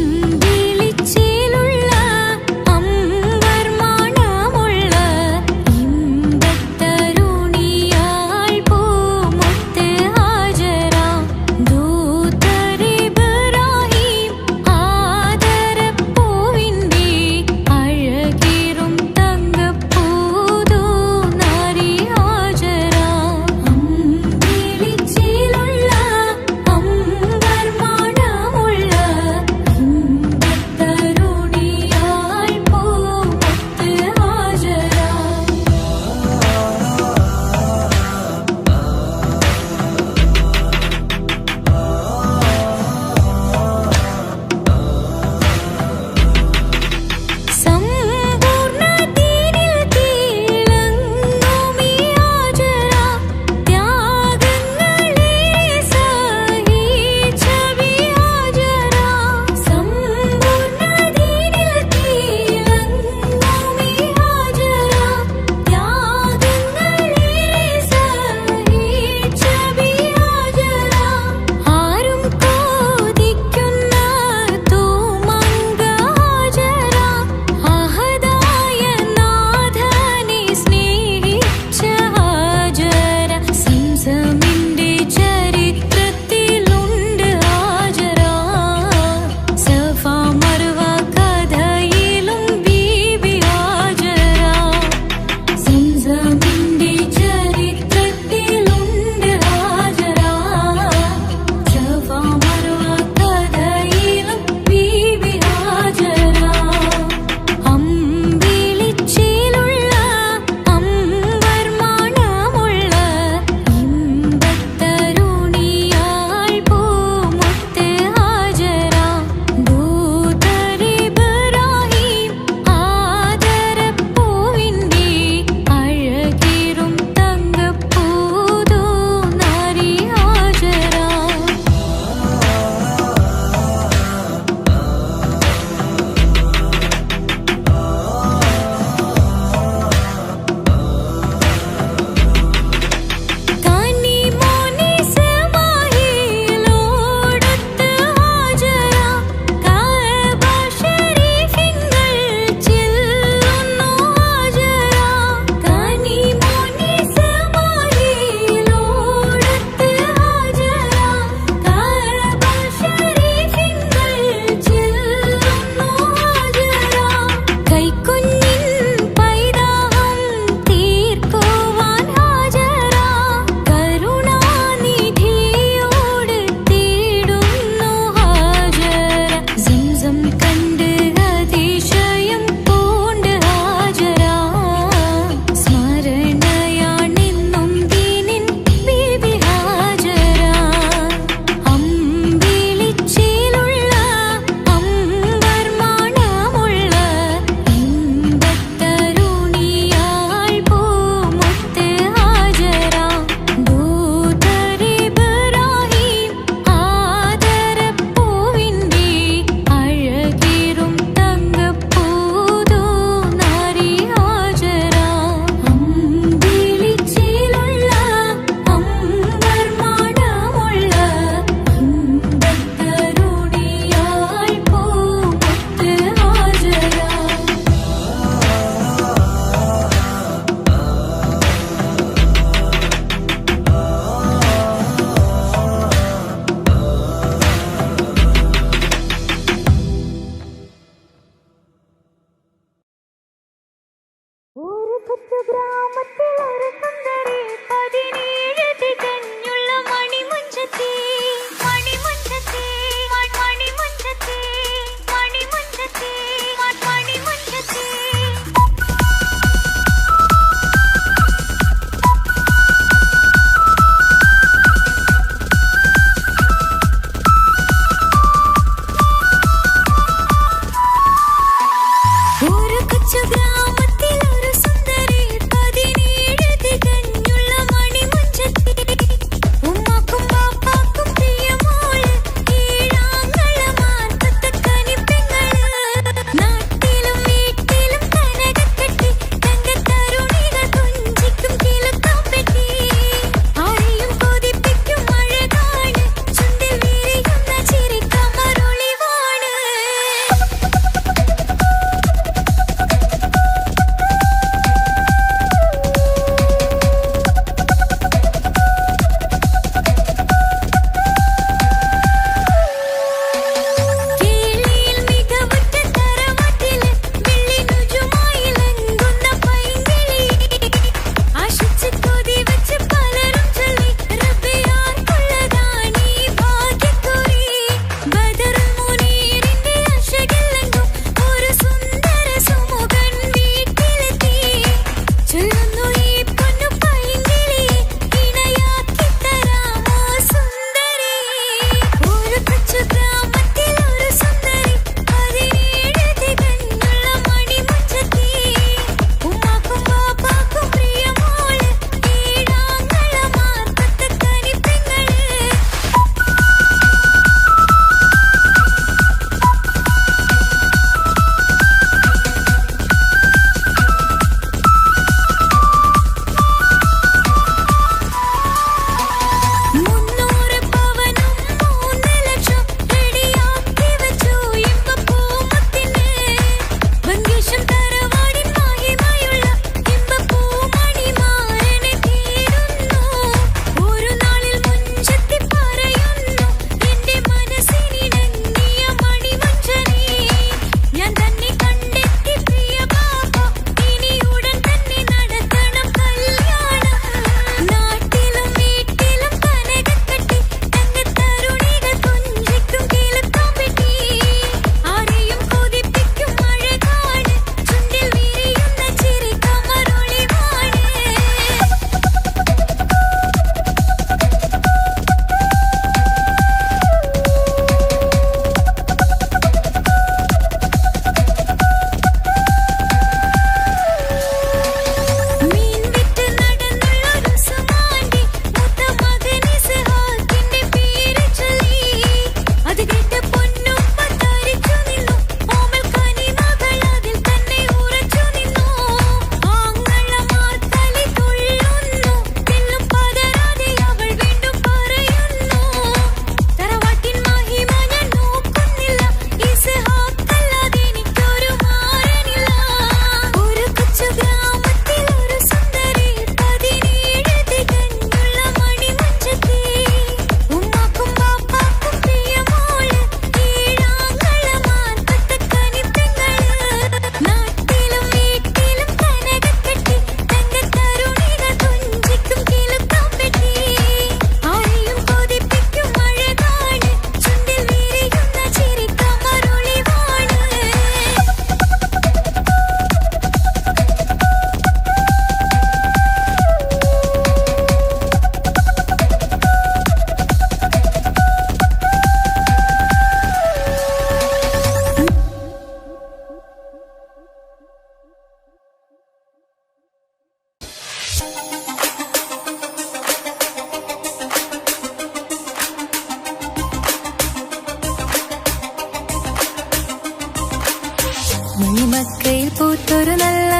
പൂത്തൊരു നല്ല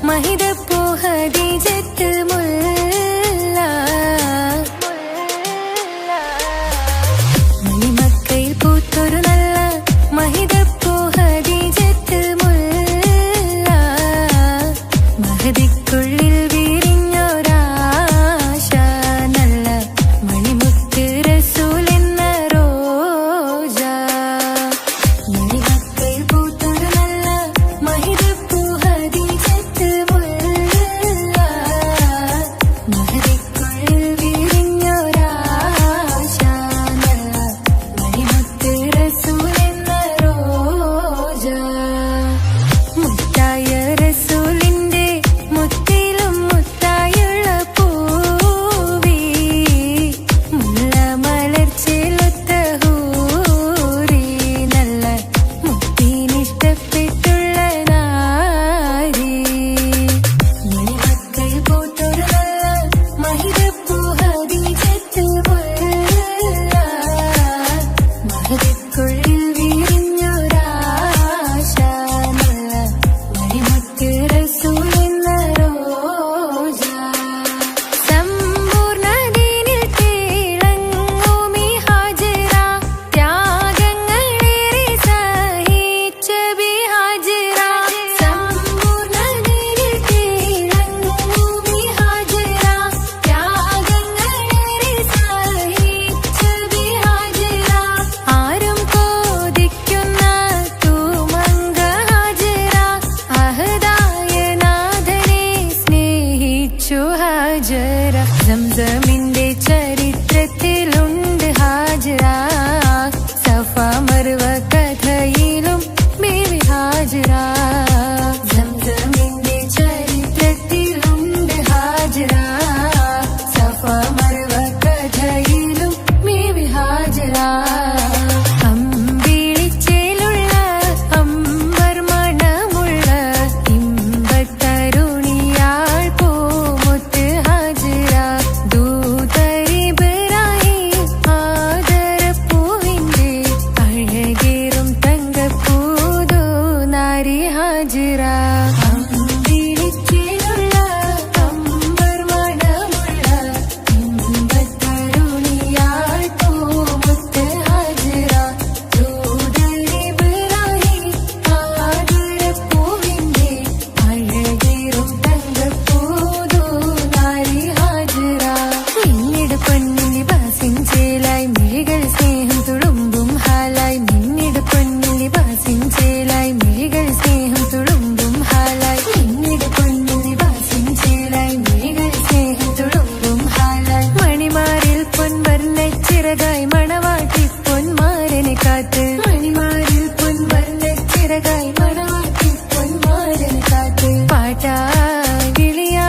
മഹിതപ്പൂ ഹദീജത്ത് മുല്ല മണിമക്കയിൽ പൂത്തൊരു നല്ല മഹിതപ്പൂ ഹദീജത്ത് മുല്ല മഹദിക്കുള്ളിൽ വിരിഞ്ഞൊരാശ നല്ല മണിമുത്ത് റസൂൽ എന്ന റോജ മണിമക്കയിൽ പൂത്തൊരു നല്ല മഹിതപ്പൂ ഹദീജത്ത് മുല്ല മഹദിക്കുള്ളിൽ വിരിഞ്ഞൊരാശ നല്ല മണിമുത്ത് റസൂൽ എന്ന റോജ മുത്തായ റസൂലിന്റെ മുത്തിലും മുത്തായുള്ള പൂവി മുല്ല മലർച്ചെലുത്ത ഹൂറി നല്ല മുത്തിനിഷ്ടപ്പെട്ടുള്ള നാരി മണിമക്കയിൽ പൂത്തൊരു നല്ല മഹിതപ്പൂ ഹദീജത്ത് മുല്ല മഹദിക്കുള്ളിൽ വിരിഞ്ഞൊരാശ നല്ല മണിമുത്ത് റസൂൽ എന്ന റോജ സമ്പൂർണ്ണ ദീനിൽ തിളങ്ങുമീ ഹാജറ ത്യാഗങ്ങളേറെ സഹിച്ച ബിഹാജറ സമ്പൂർണ്ണ ദീനിൽ തിളങ്ങുമീ ഹാജറ ത്യാഗങ്ങളേറെ സഹിച്ച ബിഹാജറ ആരും കോതിക്കുന്ന തൂമങ്ക ഹാജറ അഹദായ നാഥനെ സ്നേഹിച്ചു ഹാജറ സംസമിന്റെ ചരിത്രത്തിലുണ്ട് ഹാജറ സഫ മർവ കഥയിലും ബീവി ഹാജറ സംസമിന്റെ ചരിത്രത്തിലുണ്ട് ഹാജറ സഫ മർവ കഥയിലും ബീവി ഹാജറ അമ്പിളിച്ചേലുള്ള അമ്പർ മണമുള്ള ഇമ്പത്തരുണിയാൾ പൂമുത്ത് ഹാജറ ദൂതരിബ്രാഹിം ആദരപ്പൂവിന്റെ അഴകേറും തങ്കപ്പൂതോ നാരി ഹാജറ അമ്പിളിച്ചേലുള്ള അമ്പർ മണമുള്ള ഇമ്പത്തരുണിയാൾ പൂമുത്ത് ഹാജറ ദൂതരിബ്രാഹിം ആദരപ്പൂവിന്റെ അഴകേറും തങ്കപ്പൂതോ നാരി ഹാജറ മിന്നിട് പൊന്നിൽ ലിബാസിൻ ചേലായി മിഴികൾ സ്നേഹം തുളുമ്പും ഹാലായി മിന്നിട് പൊന്നിൽ ലിബാസിൻ ചേലായി മിഴികൾ സ്നേഹം തുളുമ്പും ഹാലായി മിന്നിട് പൊന്നിൽ ലിബാസിൻ ചേലായി മിഴികൾ സ്നേഹം തുളുമ്പും ഹാലായി മണിമാരിൽ പൊൻവർണ്ണ ചിറകായി മണവാട്ടി പൊന്മാരനെ കാത്ത് മണിമാരിൽ പൊൻവർണ്ണ ചിറകായി മണവാട്ടി പൊന്മാരനെ കാത്ത് പാട്ടായി വിളിയാ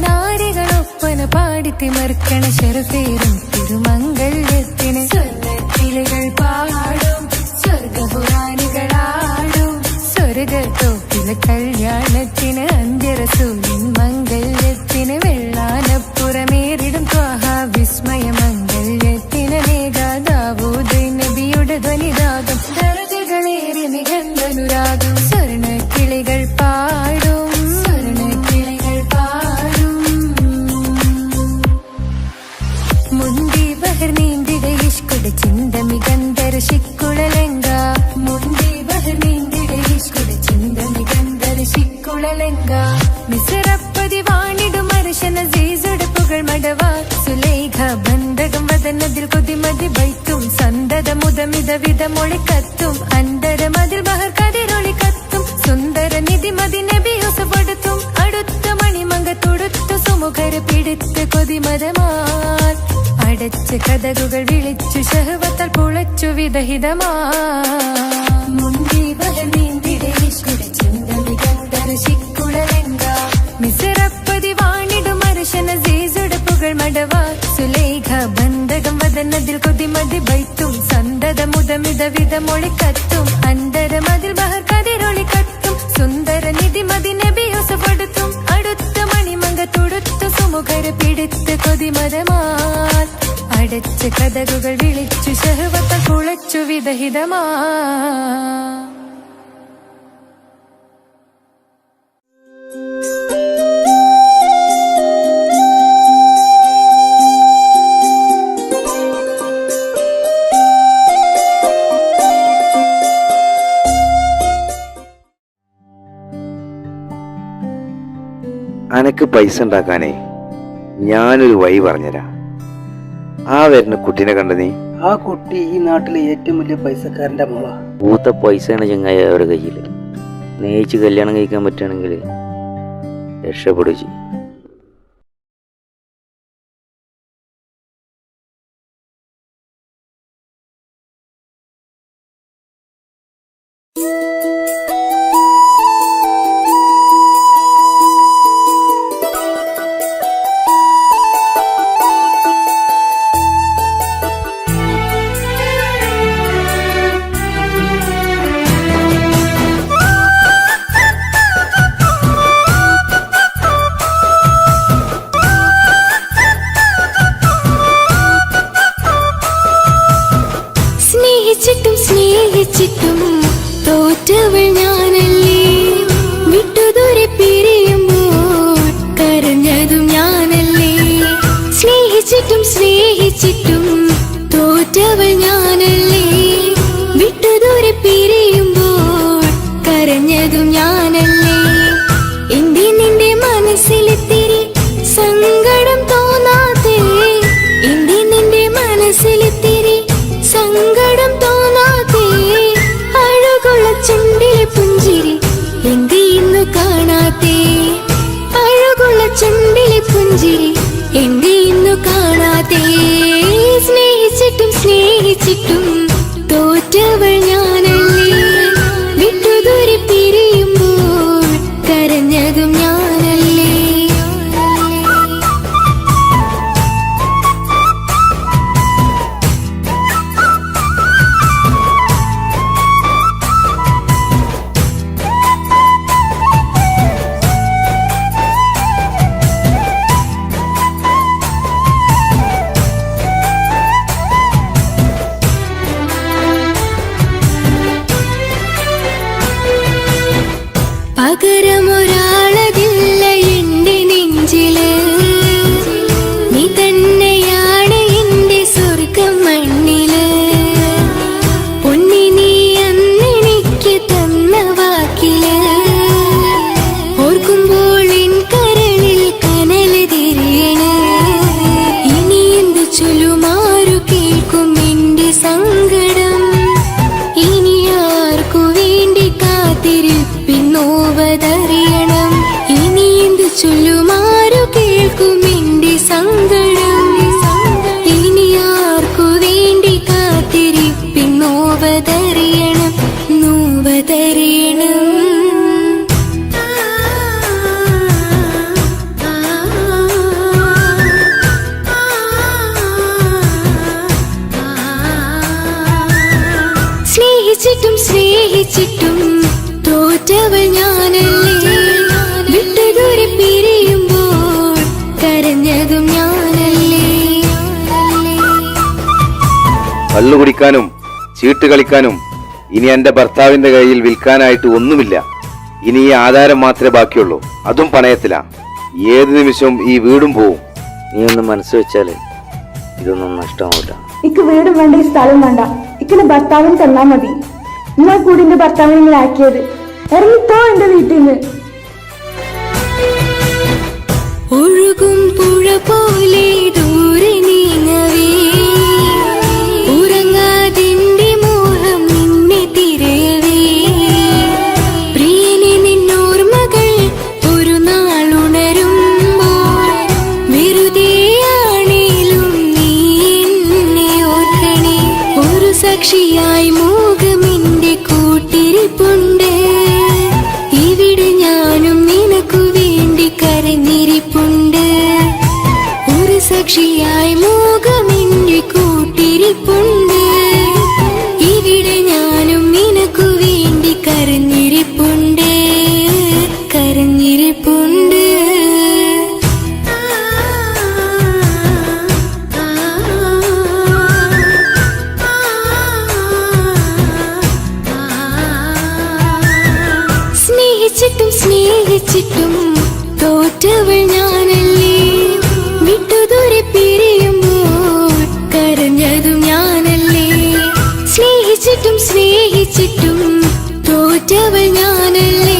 നാരികളൊപ്പന പാടിത്തിമർക്കണ ശരഫേരും തിരുമംഗല്യത്തിന് സ്വർണ്ണക്കിളികൾ പാടും സ്വർഗപുരാണികളാടും സ്വർഗത്തോപ്പിലെ കല്യാണത്തിന് അന്ത്യറസൂലിൻ മംഗല്യത്തിന് വെള്ളാനപ്പുറമേറിടും ത്വാഹ വിസ്മയ മംഗല്യത്തിന് മേഘാദാവൂദ് നബിയുടെ ധ്വനിരാഗം ദരജകളേറി നിഗന്ധനുരാഗം സ്വർണ്ണക്കിളികൾ പാടും സ്വർണ്ണക്കിളികൾ പാടും മുന്തി ബഹർ നീന്തിട ഇഷ്കുടെ ചിന്തമികന്ധര ശിക്കുളലങ്ക മുന്തി ബഹർ നീന്തിട ഇഷ്കുടെ ചിന്തമികന്ധര ശിക്കുളലങ്ക മിസറപ്പതി വാണിടും അർശന സീസുടെ പുകൾ മടവ സുലൈഖ ബന്ധകം വദനതിൽ കൊതിമതി ബൈത്തും സന്തത മുതമിത വിധമൊളി കത്തും അന്തരമതിൽ ബഹർ കതിരൊളി കത്തും സുന്ദര നിധിമതി നബി യൂസഫടുത്തും അടുത്ത മണിമങ്ക തുടുത്തു സുമുഖര പിടിത്ത് കൊതിമതമാൽ അടച്ച് കഥകുകൾ വിളിച്ചു ശഹവത്താൽ പുളച്ചു വിദഹിതമാ മുന്തി ബഹർ നീന്തിട ഇഷ്കുടെ ചിന്തമികന്ധര ശിക്കുളലങ്ക മിസറപ്പതി വാണിടും അർശന സീസുടെ പുകൾ മടവ സുലൈഖ ബന്ധകം വദനതിൽ കൊതിമതി ബൈത്തും സന്തത മുതമിത വിധമൊളി കത്തും അന്തരമതിൽ ബഹർ കതിരൊളി കത്തും സുന്ദര നിധിമതി നബി യൂസഫടുത്തും അടുത്ത മണിമങ്ക തുടുത്തു സുമുഖര പിടിത്ത് കൊതിമതമാൽ അടച്ച് കഥകുകൾ വിളിച്ചു ശഹവത്താൽ പുളച്ചു വിദഹിതമാ അനക്ക് പൈസ ഉണ്ടാക്കാനേ ഞാനൊരു വഴി പറഞ്ഞുതരാം. ആ വരുന്ന കുട്ടീനെ കണ്ട നീ? ആ കുട്ടി ഈ നാട്ടിലെ ഏറ്റവും വലിയ പൈസക്കാരന്റെ മോളാ. പൂത്ത പൈസയാണ് ചങ്ങായി അവരുടെ കയ്യിൽ. സ്നേഹിച്ച് കല്യാണം കഴിക്കാൻ പറ്റുകയാണെങ്കിൽ രക്ഷപ്പെടുക ചെയ്യും. സ്നേഹിച്ചിട്ടും തോറ്റവൾ ഞാനല്ലേ, വിട്ടുദൂരെ പിരിയുമ്പോൾ കരഞ്ഞതും ഞാനല്ലേ. സ്നേഹിച്ചിട്ടും തോറ്റവൾ ഞാനല്ലേ, വിട്ടുദൂരെ പിരിയുമ്പോൾ കരഞ്ഞതും ഞാനല്ലേ. എന്റെ നിന്റെ മനസ്സിലെത്തിരി സങ്കടം തോന്നാതെ, എന്റെ നിന്റെ മനസ്സിലെത്തിരി സങ്കടം തോന്നാതെ, അഴകുള്ള ചുണ്ടിലെ പുഞ്ചിരി എന്റെ ഇന്നു കാണാതെ, അഴകുള്ള ചുണ്ടിലെ പുഞ്ചിരി എന്റെ ഇന്നു കാണാതെ. സ്നേഹിച്ചിട്ടും തോറ്റവൾ ഞാനല്ലേ, വിട്ടുദൂരെ പിരിയുമ്പോൾ കരഞ്ഞതും ഞാനല്ലേ. പകരമൊരാളതില്ല എന്റെ നെഞ്ചില്, നീ തന്നെയാണ് എന്റെ സ്വർഗം മണ്ണില്. പൊന്നി നീ അന്നെനിക്ക് തന്ന വാക്കില്, ഓർക്കുമ്പോൾ എൻ കരളിൽ കനല് തിരിയണ്. ഇനി എന്ത് ചൊല്ലുമാരു കേൾക്കും എന്റെ സങ്കടം, ഇനി ആർക്കു വേണ്ടി കാത്തിരിപ്പിന്നോവതറിയണം. ഇനി എന്ത് ചൊല്ലുമാരു കേൾക്കും എന്റെ സങ്കടം, ഇനി ആർക്കു വേണ്ടി കാത്തിരിപ്പിന്നോവതറിയണം, നോവതറിയണം. സ്നേഹിച്ചിട്ടും തോറ്റവൾ ഞാനല്ലേ, വിട്ടുദൂരെ പിരിയുമ്പോൾ കരഞ്ഞതും ഞാനല്ലേ. കള്ളു കുടിക്കാനും ചീട്ട് കളിക്കാനും ഇനി എന്റെ ഭർത്താവിന്റെ കയ്യിൽ വിൽക്കാനായിട്ട് ഒന്നുമില്ല. ഇനി ഈ ആധാരം മാത്രമേ ബാക്കിയുള്ളൂ, അതും പണയത്തിലാ. ഏത് നിമിഷവും ഈ വീടും പോവും. നീ ഒന്ന് മനസ്സ് വെച്ചാല് ഇതൊന്നും നഷ്ടമാവില്ല. ഇക്ക് വീടും വേണ്ട, ഈ സ്ഥലം വേണ്ട, ഇക്കിന് ഭർത്താവിന് തന്നാ മതി. നിങ്ങൾ കൂടി എന്റെ ഭർത്താവിനെ ഇങ്ങനെ ആക്കിയത്. ഇറങ്ങിത്തോ എന്റെ വീട്ടിൽ നിന്ന്. ഒഴുകും പുഴ പോലെ ദൂരെ നീങ്ങവേ, ഉറങ്ങാതിന്റെ മോഹം നിന്നെ തിരയവേ. പ്രിയനെ നിന്നോർമ്മകൾ ഒരു നാളുണരുമ്പോൾ, വെറുതെയാണേലും നീ എന്നെ ഓർക്കണേ. ഒരു സാക്ഷിയായി മോഹമെന്റെ കൂട്ടിരിപ്പുണ്ട്, ഇവിടെ ഞാനും നിനക്കു വേണ്ടി കരഞ്ഞിരിപ്പുണ്ട്. ഒരു സാക്ഷിയായി മോഹമെന്റെ കൂട്ടിരിപ്പുണ്ട്, ഇവിടെ ഞാനും നിനക്കു വേണ്ടി കരഞ്ഞിരിപ്പുണ്ട്, കരഞ്ഞിരിപ്പുണ്ട്. സ്നേഹിച്ചിട്ടും തോറ്റവൾ ഞാനല്ലേ, വിട്ടുദൂരെ പിരിയുമ്പോൾ കരഞ്ഞതും ഞാനല്ലേ. സ്നേഹിച്ചിട്ടും തോറ്റവൾ ഞാനല്ലേ,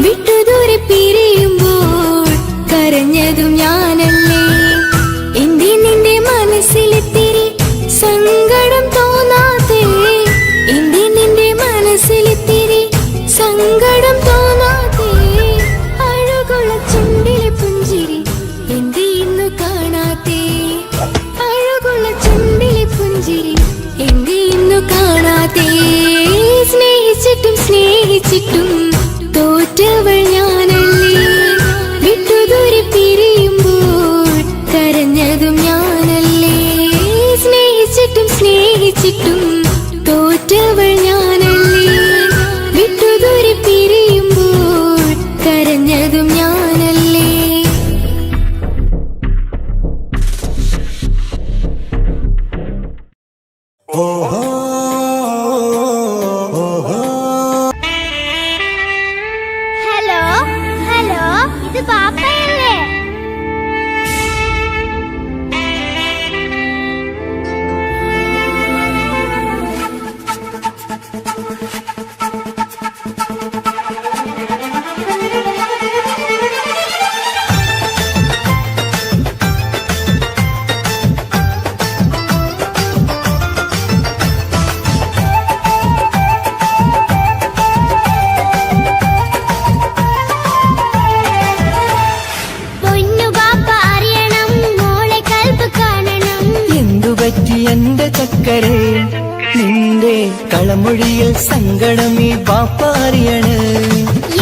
വിട്ടുദൂരെ പിരിയുമ്പോൾ അറിയാതെ സ്നേഹിച്ചിട്ടും സ്നേഹിച്ചിട്ടും തോറ്റവൾ ഞാനല്ലേ. വിട്ടുദൂരെ പിരിയുമ്പോൾ കരഞ്ഞതും ഞാനല്ലേ. സ്നേഹിച്ചിട്ടും സ്നേഹിച്ചിട്ടും തോറ്റവൾ ഞാനല്ലേ. വിട്ടുദൂരെ പിരിയുമ്പോൾ കരഞ്ഞതും ഞാനല്ലേ. ഹലോ ഹലോ, ഇത് പാപ്പയല്ലേ? എന്തുപറ്റി എന്റെ ചക്കരെ നിന്റെ കളമൊഴിയിൽ സങ്കടം ഈ ബാപ്പ അറിയണ്.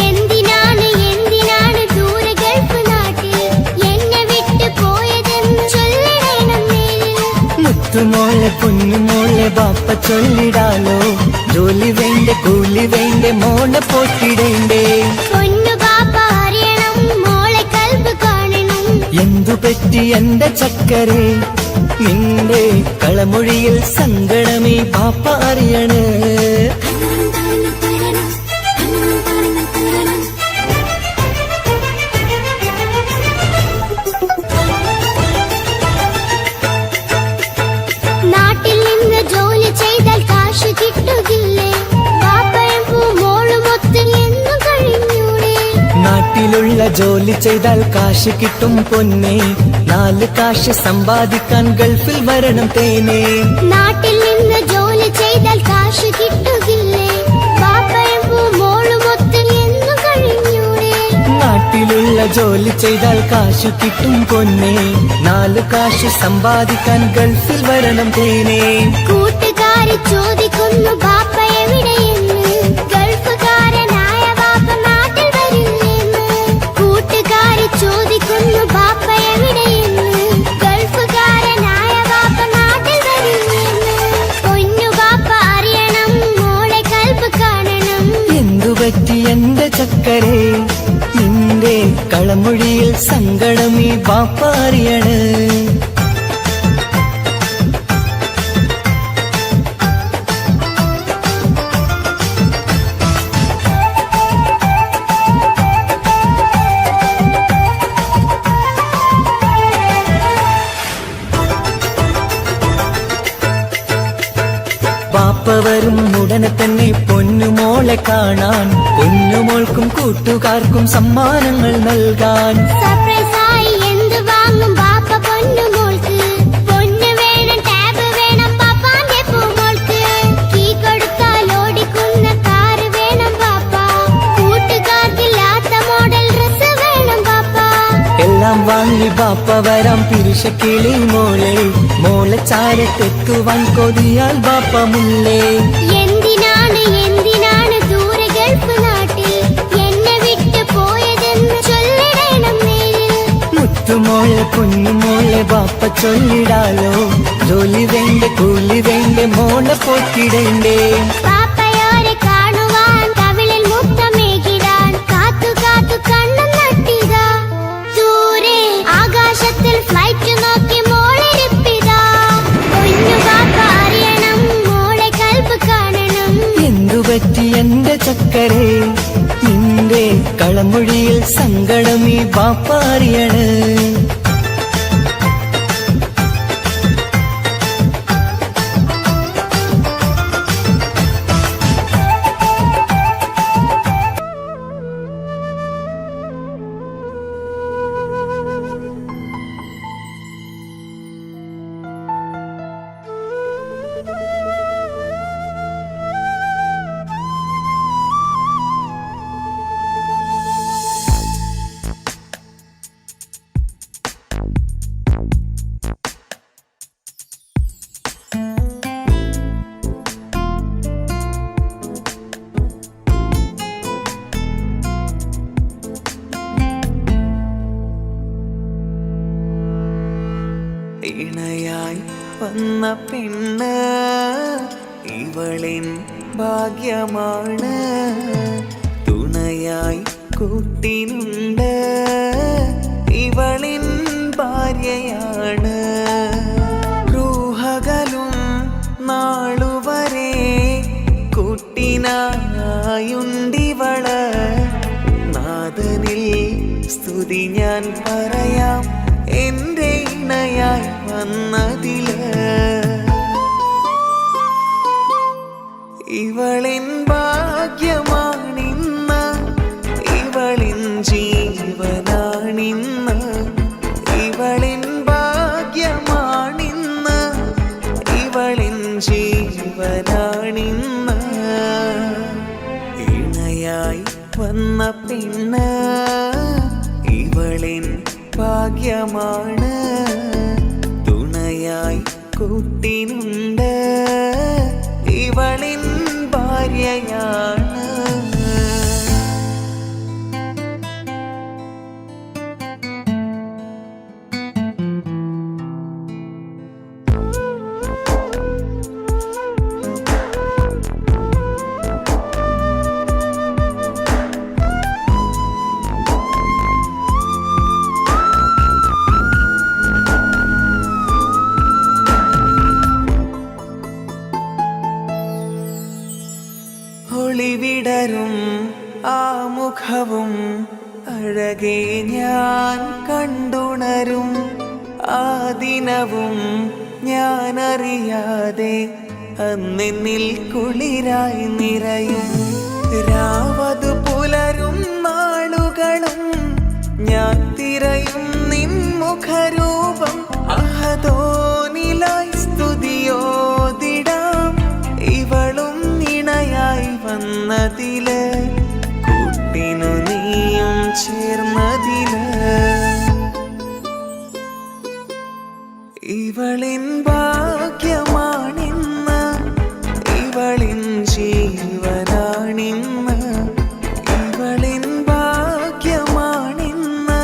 എന്തിനാണ് എന്തിനാണ് ദൂരെ ഗൾഫ് നാട്ടിൽ എന്നെ വിട്ട് പോയതെന്ന് ചൊല്ലിടണം നേരിൽ. മുത്തുമോളെ പൊന്നുമോളെ ബാപ്പ ചൊല്ലിടാലോ. ജോലി വേണ്ട കൂലി വേണ്ട മോളെ പോറ്റിടേണ്ടേ. പൊന്നു ബാപ്പ അറിയണം, മോളെ കൽബ് കാണണം. എന്തുപറ്റി എന്റെ ചക്കരെ നിന്റെ കളമൊഴിയിൽ സങ്കടമേ ബാപ്പ അറിയണ്. നാട്ടിൽ നിന്ന് ജോലി ചെയ്താൽ കാശ് കിട്ടുകില്ലേ? ബാപ്പയും മോളുമൊത്ത് എന്നു കഴിഞ്ഞൂടെ? നാട്ടിലുള്ള ജോലി ചെയ്താൽ കാശ് കിട്ടും പൊന്നെ. 4 കാശ് സമ്പാദിക്കാൻ ഗൾഫിൽ വരണം തേനെ. നാട്ടിൽ നിന്ന് ജോലി ചെയ്താൽ കാശ് കിട്ടുകില്ലേ? ബാപ്പയും മോളുമൊത്ത് എന്നു കഴിഞ്ഞൂടെ? നാട്ടിലുള്ള ജോലി ചെയ്താൽ കാശ് കിട്ടും പൊന്നെ. 4 കാശ് സമ്പാദിക്കാൻ ഗൾഫിൽ വരണം തേനെ. കൂട്ടുകാരി ചോദിക്കുന്നു ബാപ്പ എവിടെയെന്ന്. ഗൾഫുകാരനായ ബാപ്പ നാട്ടിൽ വരില്ലെന്ന്. കൂട്ടുകാരി ചോദിക്കുന്നു ബാപ്പ എവിടെയെന്ന്. ഗൾഫുകാരനായ ബാപ്പ നാട്ടിൽ വരില്ലെന്ന്. പൊന്നു ബാപ്പ അറിയണം, മോളെ കൽബ് കാണണം. എന്തുപറ്റി എന്റെ ചക്കരെ നിന്റെ കളമൊഴിയിൽ സങ്കടം ഈ ബാപ്പ അറിയണ്. ബാപ്പ വരും ഉടനെ തന്നെ പൊന്നുമോളെ കാണാൻ. പൊന്നുമോൾക്കും കൂട്ടുകാർക്കും സമ്മാനങ്ങൾ നൽകാൻ. സർപ്രൈസായി എന്ത് വാങ്ങും ബാപ്പ പൊന്നു മോൾക്ക്? പൊന്നു വേണം, ടാബ് വേണം പാപ്പാന്റെ പൂമോൾക്ക്. കീ കൊടുത്താൽ ഓടിക്കുന്ന കാറ് വേണം ബാപ്പ. കൂട്ടുകാർക്കില്ലാത്ത മോഡൽ ഡ്രസ് വേണം ബാപ്പ. എല്ലാം വാങ്ങി ബാപ്പ വരാം പിരിശക്കിളി മോളെ. മോളെ ചാരത്തെത്തുവാൻ കൊതിയാൽ ബാപ്പ മുല്ലേ. എന്തിനാണ് എന്തിനാണ് ദൂരെ ഗൾഫ് നാട്ടിൽ എന്നെ വിട്ട് പോയതെന്ന് ചൊല്ലിടണം നേരിൽ. മുത്തുമോളെ പൊന്നുമോളെ ബാപ്പ ചൊല്ലിടാലോ. ജോലി വേണ്ട കൂലി വേണ്ട മോളെ പോറ്റിടേണ്ടേ. പാപ്പയോരെ കാണുവാൻ കവിളിൽ മുത്തമേകിടാൻ കാത്തു കാത്തു കണ്ണും നട്ടിതാ. ദൂരെ ആകാശത്തിൽ ഫ്ലൈറ്റ് നോക്കി മോളിരിപ്പിതാ. പൊന്നു ബാപ്പ അറിയണം, മോളെ കൽബ് കാണണം. എന്തുപറ്റി എന്റെ ചക്കരെ നിന്റെ കളമൊഴിയിൽ സങ്കടം ഈ ബാപ്പ അറിയണ്. വന്ന പെണ്ണ് ഇവളിൻ ഭാഗ്യമാണ് തുണയായി കൂട്ടിനുണ്ട് ഇവളിൻ ഭാര്യയാണ് റൂഹകലും നാളുവരെ കൂട്ടിനായുണ്ടിവള് നാദനിൽ സ്തുതി ഞാൻ പറയാം എൻ്റെ ഇണയായി വന്നതില് ഇവളിൻ ഭാഗ്യമാണിന്ന് ഇവളിൻ ജീവനാണിന്ന് ഇവളിൻ ഭാഗ്യമാണിന്ന് ഇവളിൻ ജീവനാണിന്ന് ഇണയായി വന്ന പെണ്ണ് ഇവളിൻ ഭാഗ്യമാണ് തുണയായി കൂട്ടിനുണ്ട് ഇവളിൻ ഭാര്യയാണ് ഒളിവിടരും ആ മുഖവും അഴകെ ഞാൻ കണ്ടുണരും ആ ദിനവും ഞാനറിയാതെ അന്നെന്നിൽ കുളിരായി നിറയും രാവതു പുലരും നാളുകളും ഞാൻ തിരയും നിൻ മുഖരൂപം അഹദോനിലായി സ്തുതിയോതിടാം ഇവളും ഇണയായി വന്നതില് കൂട്ടിനു നീയും ചേർന്നതില് ഇവളിൻ ഭാഗ്യമാണിന്ന് ഇവളിൻ ജീവനാണിന്ന് ഇവളിൻ ഭാഗ്യമാണിന്ന്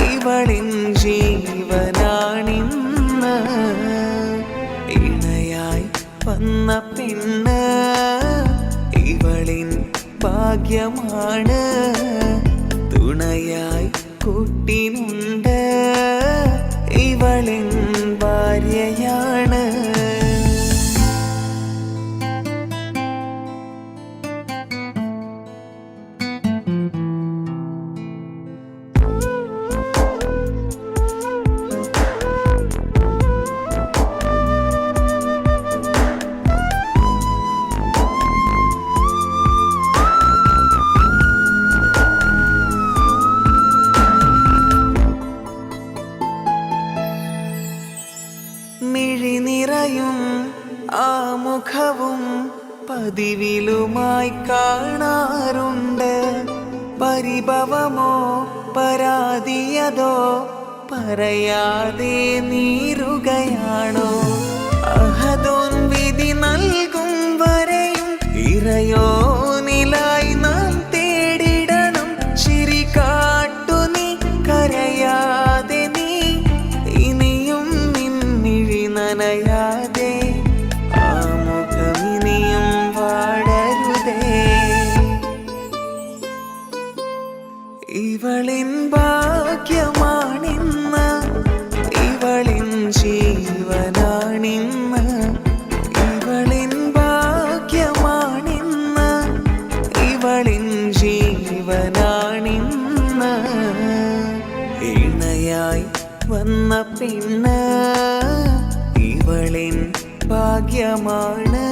ഇവളിൻ ജീവനാണിന്ന് ഇണയായി വന്ന പെണ്ണ് ഇവളിൻ ഭാഗ്യമാണ് തുണയായി കൂട്ടിനുണ്ട് ഇവളിൻ ഭാര്യയാണ് മിഴിനിറയും ആ മുഖവും പതിവിലുമായി കാണാറുണ്ട് പരിഭവമോ പരാതിയതോ പറയാതെ നീറുകയാണോ അഹദോൻ വിധി നൽകും വരെയും ഇറയോനിലായി നാം തേടിടണം ചിരി കാട്ടു നീ കരയാതെ നീ ഇനിയും നിന്നിഴി നനയാതെ ആ മുഖമിനിയും വാടരുതേ ഇവളിൻ ഭാഗ്യമാണിന്ന് ഇവളിൻ ജീവനാണിന്ന് ഇവളിൻ ഭാഗ്യമാണിന്ന് ഇവളിൻ ജീവനാണിന്ന് ഇണയായി വന്ന പെണ്ണ് ഇവളിൻ ഭാഗ്യമാണ്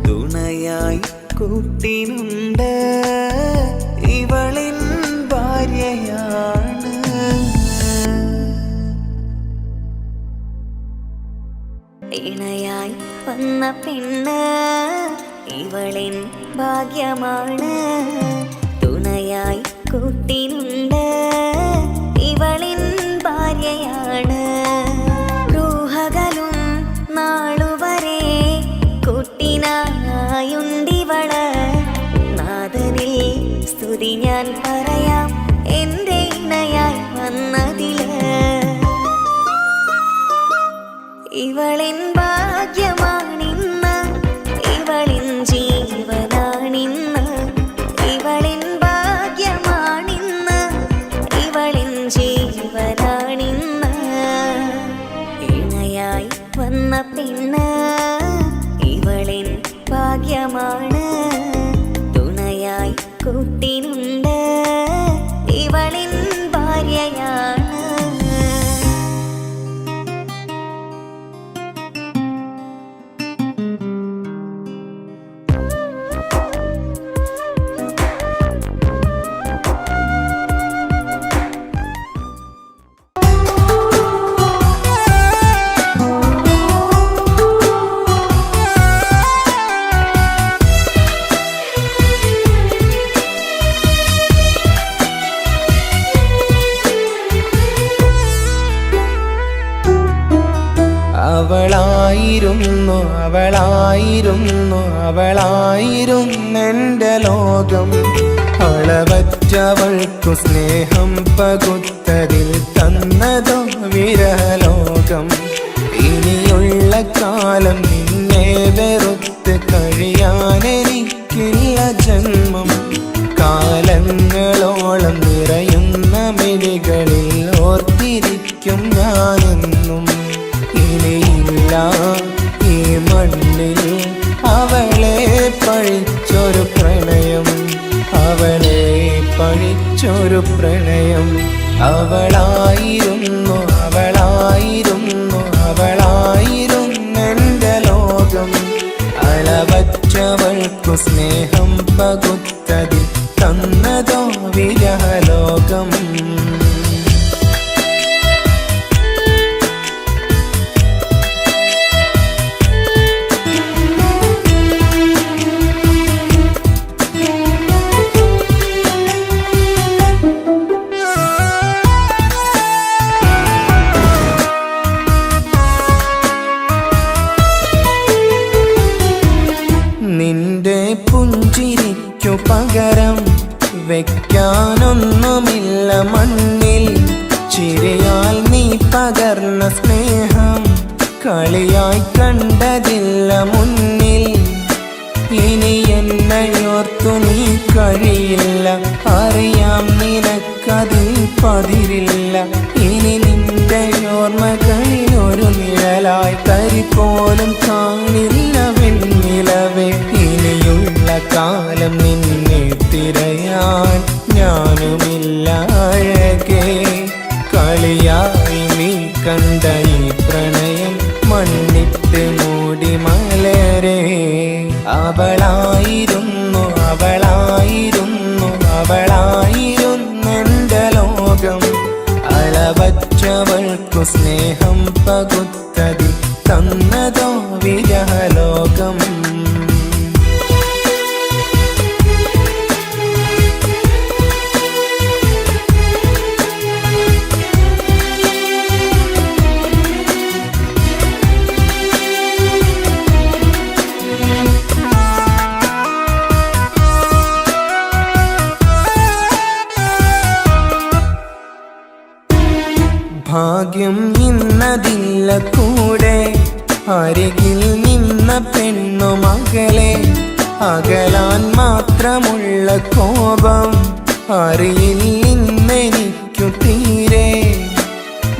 തുണയായി കൂട്ടിനുണ്ട് ഇവളിൻ ഭാര്യയാണ് ഇണയായി വന്ന പെണ്ണ് ഇവളിൻ ഭാഗ്യമാണ് തുണയായി കൂട്ടിനുണ്ട് ഇവളിൻ ഭാര്യയാണ് റൂഹകലും നാളുവരെ കൂട്ടിനായുണ്ടിവള് നാദനിൽ സ്തുതി ഞാൻ പറയാം എൻ്റെ ഇണയായി വന്നതില് ഇവൾ പെണ്ണ് ഇവളിൻ ഭാഗ്യമാണ് തുണയായി കൂട്ടിനുണ്ട് ഇവളിൻ ഭാര്യയാണ് അവളായിരുന്നെന്റെ ലോകം അളവറ്റവൾക്കു സ്നേഹം പകുത്തതിൽ തന്നതോ വിരലോകം ഇനിയുള്ള കാലം നിന്നെ വെറുത്ത് കഴിയാനെനിക്കില്ല ജന്മം കാലങ്ങളോളം നിറയുന്ന മിഴികളിൽ ഓർത്തിരിക്കും ഞാനെന്നും ഇനിയില്ല ഈ മണ്ണിൽ അവളെ പഴിച്ചൊരു പ്രണയം അവളെ പഴിച്ചൊരു പ്രണയം അവളായിരുന്നെന്റെ ലോകം അളവറ്റവൾക്കു സ്നേഹം പകുത്തതിൽ തന്നതോ വിരഹലോകം നിന്റെ പുഞ്ചിരിക്കു പകരം വെക്കാനൊന്നുമില്ല മണ്ണിൽ ചിരിയാൽ നീ പകർന്ന സ്നേഹം കളിയായി കണ്ടതില്ല മുന്നിൽ ഇനി എന്നയോർത്തു നീ കഴിയില്ല അറിയാം നിനക്കതിൽ പതിരില്ല ഇനി നിന്റെ ഓർമ്മകളിൽ ഒരു നിഴലായി തരി പോലും കാണില്ല വെണ്ണിലവേ ഇനിയുള്ള കാലം നിന്നെ തിരയാൻ ഞാനുമില്ല അഴകേ കളിയായി നീ കണ്ട ഈ പ്രണയം മണ്ണിട്ട് മൂടി മലരേ അവളായിരുന്നെന്റെ ലോകം അളവറ്റവൾക്കു സ്നേഹം പകുത്തതിൽ തന്നതോ വിരഹലോകം ഭാഗ്യം ഇന്നതില്ല കൂടെ അരികിൽ നിന്ന പെണ്ണു മകളെ അകലാൻ മാത്രമുള്ള കോപം അറിയില്ലെന്നെനിക്കു തീരെ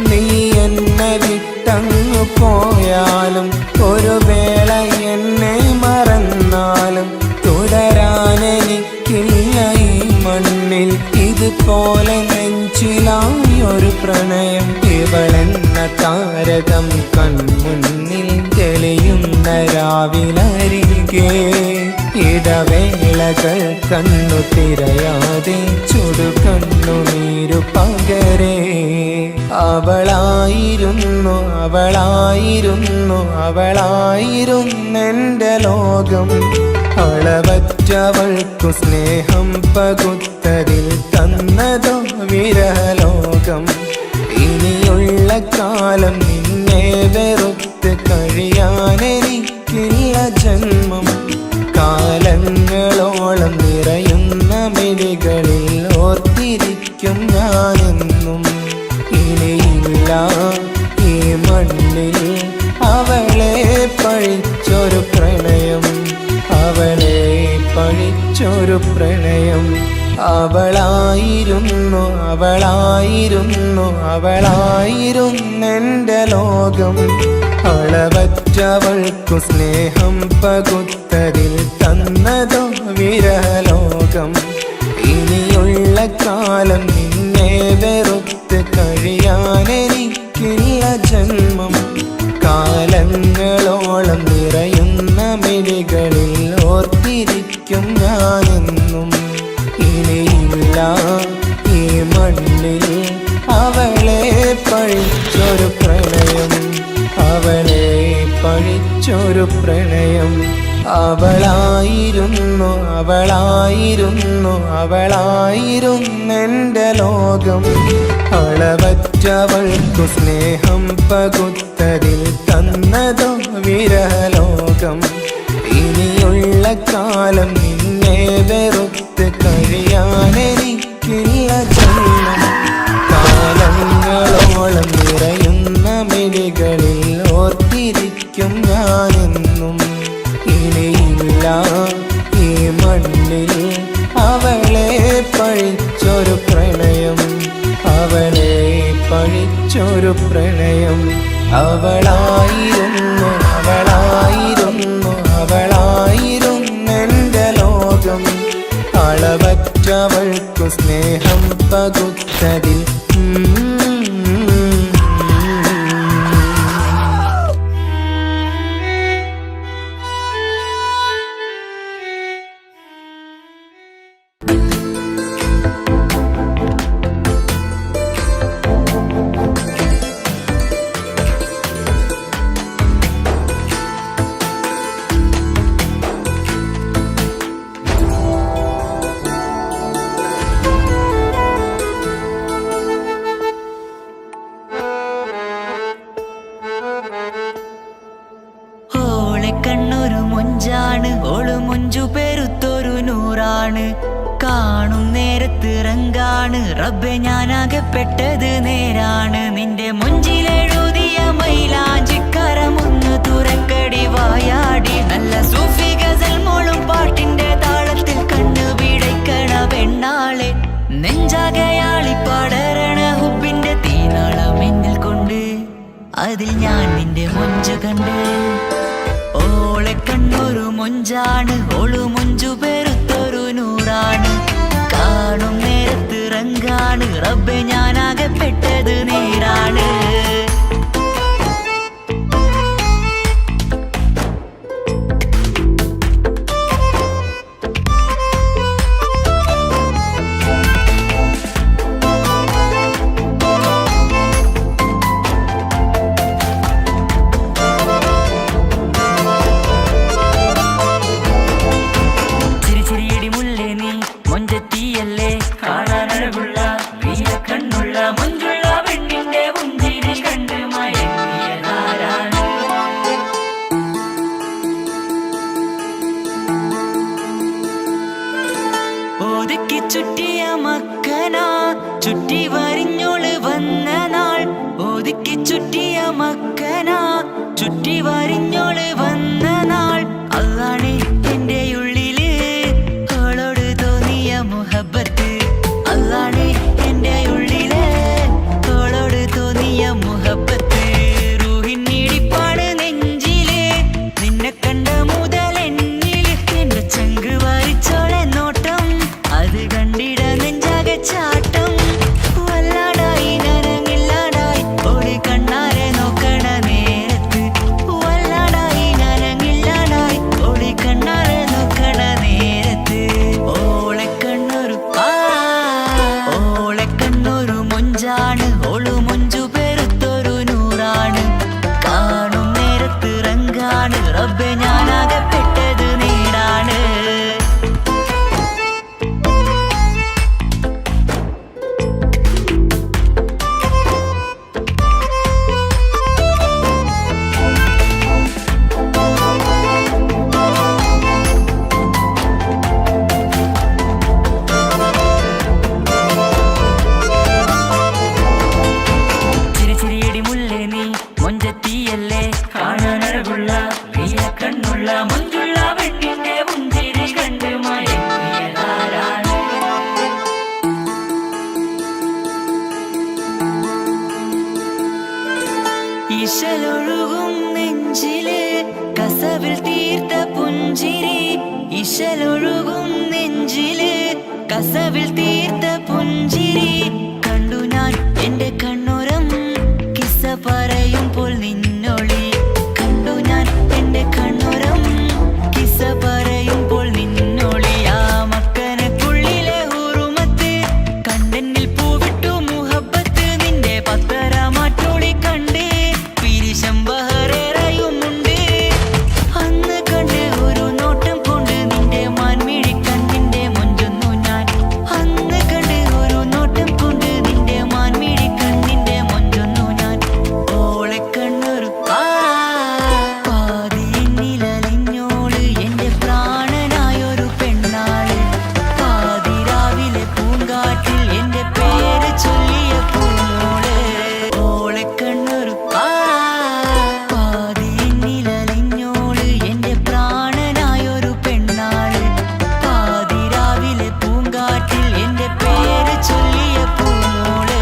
നീ എന്നെ വിട്ടങ്ങു പോയാലും ഒരു വേള എന്നെ മറന്നാലും തുടരാനെനിക്കില്ല ഈ മണ്ണിൽ ഇതുപോലെ നെഞ്ചിലായി ഒരു പ്രണയം ഇവളെന്ന താരകം കൺമുന്നിൽ തെളിയുന്ന രാവിലരികെ ഇടവേളകൾ കണ്ണു തിരയാതെ ചുടുകണ്ണുനീരു പകരേ അവളായിരുന്നെന്റെ ലോകം അളവറ്റവൾക്കു സ്നേഹം പകുത്തതിൽ തന്നതോ വിരലോകം ഇനിയുള്ള കാലം നിന്നെ വെറുത്ത് കഴിയാനെനിക്കില്ല ജന്മം കാലങ്ങളോളം നിറയുന്ന മിഴികളിൽ ഓർത്തിരിക്കും ഞാനെന്നും ഇനിയില്ല ഈ മണ്ണിൽ അവളെ പഴിച്ചൊരു പ്രണയം അവളെ പഴിച്ചൊരു പ്രണയം അവളായിരുന്നു അവളായിരുന്നു അവളായിരുന്നെൻ്റെ ലോകം. അളവറ്റവൾക്കു സ്നേഹം പകുത്തതിൽ തന്നതോ വിരലോകം. ഇനിയുള്ള കാലം നിന്നെ വെറുത്ത് കഴിയാനെനിക്കില്ല ജന്മം. കാലങ്ങളോളം നിറയുന്ന മിഴികളിൽ ഓർത്തിരിക്കും ഞാനെന്നും. ഇനിയില്ല ഈ മണ്ണിൽ അവളെ പഴിച്ചൊരു പ്രണയം, അവളെ പഴിച്ചൊരു പ്രണയം. അവളായിരുന്നു അവളായിരുന്നു അവളായിരുന്നെൻ്റെ ലോകം. അളവറ്റവൾക്കു സ്നേഹം പകുത്തതിൽ തന്നതോ വിരലോകം. ഇനിയുള്ള കാലം നിന്നെ വെറുത്ത് കഴിയാനെനിക്കില്ല ജന്മം. കാലങ്ങളോളം നിറയുന്ന മിഴികളിൽ ഓർത്തിരിക്കും ഞാനെന്നും. ഇനിയില്ല ഈ മണ്ണിൽ അവളെ പഴിച്ചൊരു പ്രണയം, അവളെ പഴിച്ചൊരു പ്രണയം. അവളായിരുന്നു അവളായിരുന്നു അവളായിരുന്നെൻ്റെ ലോകം. അളവറ്റവൾക്കു സ്നേഹം പകുത്തതിൽ കണ്ണൊരു മൊഞ്ചാണ്, ഓള് മൊഞ്ചു പെരുത്തൊരു നൂറാണ്. കാണും നേരത്ത് റങ്കാണ്, റബ്ബെ ഞാനാകപ്പെട്ടത് നേരാണ്. നിന്റെ മൊഞ്ചിലെഴുതിയ മൈലാഞ്ചിക്കരമൊന്ന് തുറക്കടി വായാടി. നല്ല സൂഫി ഗസൽ മോളും പാട്ടിന്റെ താളത്തിൽ കണ്ണു പിടയ്ക്കണ പെണ്ണാളെ. നെഞ്ചാകയാളി പടരണ ഹുബിന്റെ തീനാളം എന്നിൽ കൊണ്ട്, അതിൽ ഞാൻ നിന്റെ മൊഞ്ചു കണ്ട്. ഓളെ കണ്ണൊരു മൊഞ്ചാണ്, ഓളു മൊഞ്ചു പെരുത്തൊരു നൂറാണ്. കാണും നേരത്ത് റങ്കാണ്, റബ്ബെ ഞാനാകപ്പെട്ടത് നേരാണ്. ഒതുക്കി ചുറ്റിയ മക്കന ചുറ്റി വരിഞ്ഞോള് വന്ന നാൾ. ഒതുക്കി ചുറ്റിയ മക്കന ചുറ്റി വരിഞ്ഞോള് വന്ന നാൾ. അതാണ് എന്റെ ഉള്ളില് അവളോട് തോന്നിയ മുഹബത്ത്. അതാണ് എന്റെ ഉള്ളില് അവളോട് തോന്നിയ മുഹബത്ത്. റൂഹിന്നിടിപ്പാണ് നെഞ്ചില്, നിന്നെ കണ്ട മുതൽ എന്നില്. എന്റെ ചങ്ക് വാരിച്ചോളെ നോട്ടം, അത് കണ്ടിട നെഞ്ചാകെ ചാട്ടം. വല്ല കസവിൽ തീർത്ത പുഞ്ചിരി ഇശലൊഴുകും നെഞ്ചില് കസവിൽ തീർത്ത പുഞ്ചിരി കണ്ടു ഞാൻ എന്റെ കണ്ണുരം കിസ്സ പറയുമ്പോൾ നിന്നൊളി കണ്ടു ഞാൻ എന്റെ കണ്ണുരം കിസ്സ പറയുമ്പോൾ നിന്നൊളി ആ മക്കനക്കുള്ളിലെ ഹുറുമത്ത് കണ്ടെന്നിൽ പൂവിട്ടു മുഹബത്ത് നിന്റെ പത്തര മാറ്റൊളി കണ്ട് പിരിശം ബഹറേറയുമുണ്ട് അന്ന് കണ്ട് ഒരു നോട്ടം കൊണ്ട് നിന്റെ മാൻമിഴി കണ്ണിന്റെ മൊഞ്ചൊന്നു ഞാൻ അന്ന് കണ്ട് ഒരു നോട്ടം കൊണ്ട് നിന്റെ മാൻമിഴി കണ്ണിന്റെ മൊഞ്ചൊന്നു ഞാൻ ഓളെ കണ്ണൊരു പാതിന്നിലലിഞ്ഞോള് എന്റെ പ്രാണനായൊരു പെണ്ണാള് പാതിരാവിലെ പൂങ്കാറ്റിൽ എന്റെ പേര് ചൊല്ലിയ പൂമോള് ഓളെ കണ്ണൊരു പാതിന്നിലലിഞ്ഞോള് എന്റെ പ്രാണനായൊരു പെണ്ണാള് പാതിരാവിലെ പൂങ്കാറ്റിൽ എന്റെ പേര് ചൊല്ലിയ പൂമോള്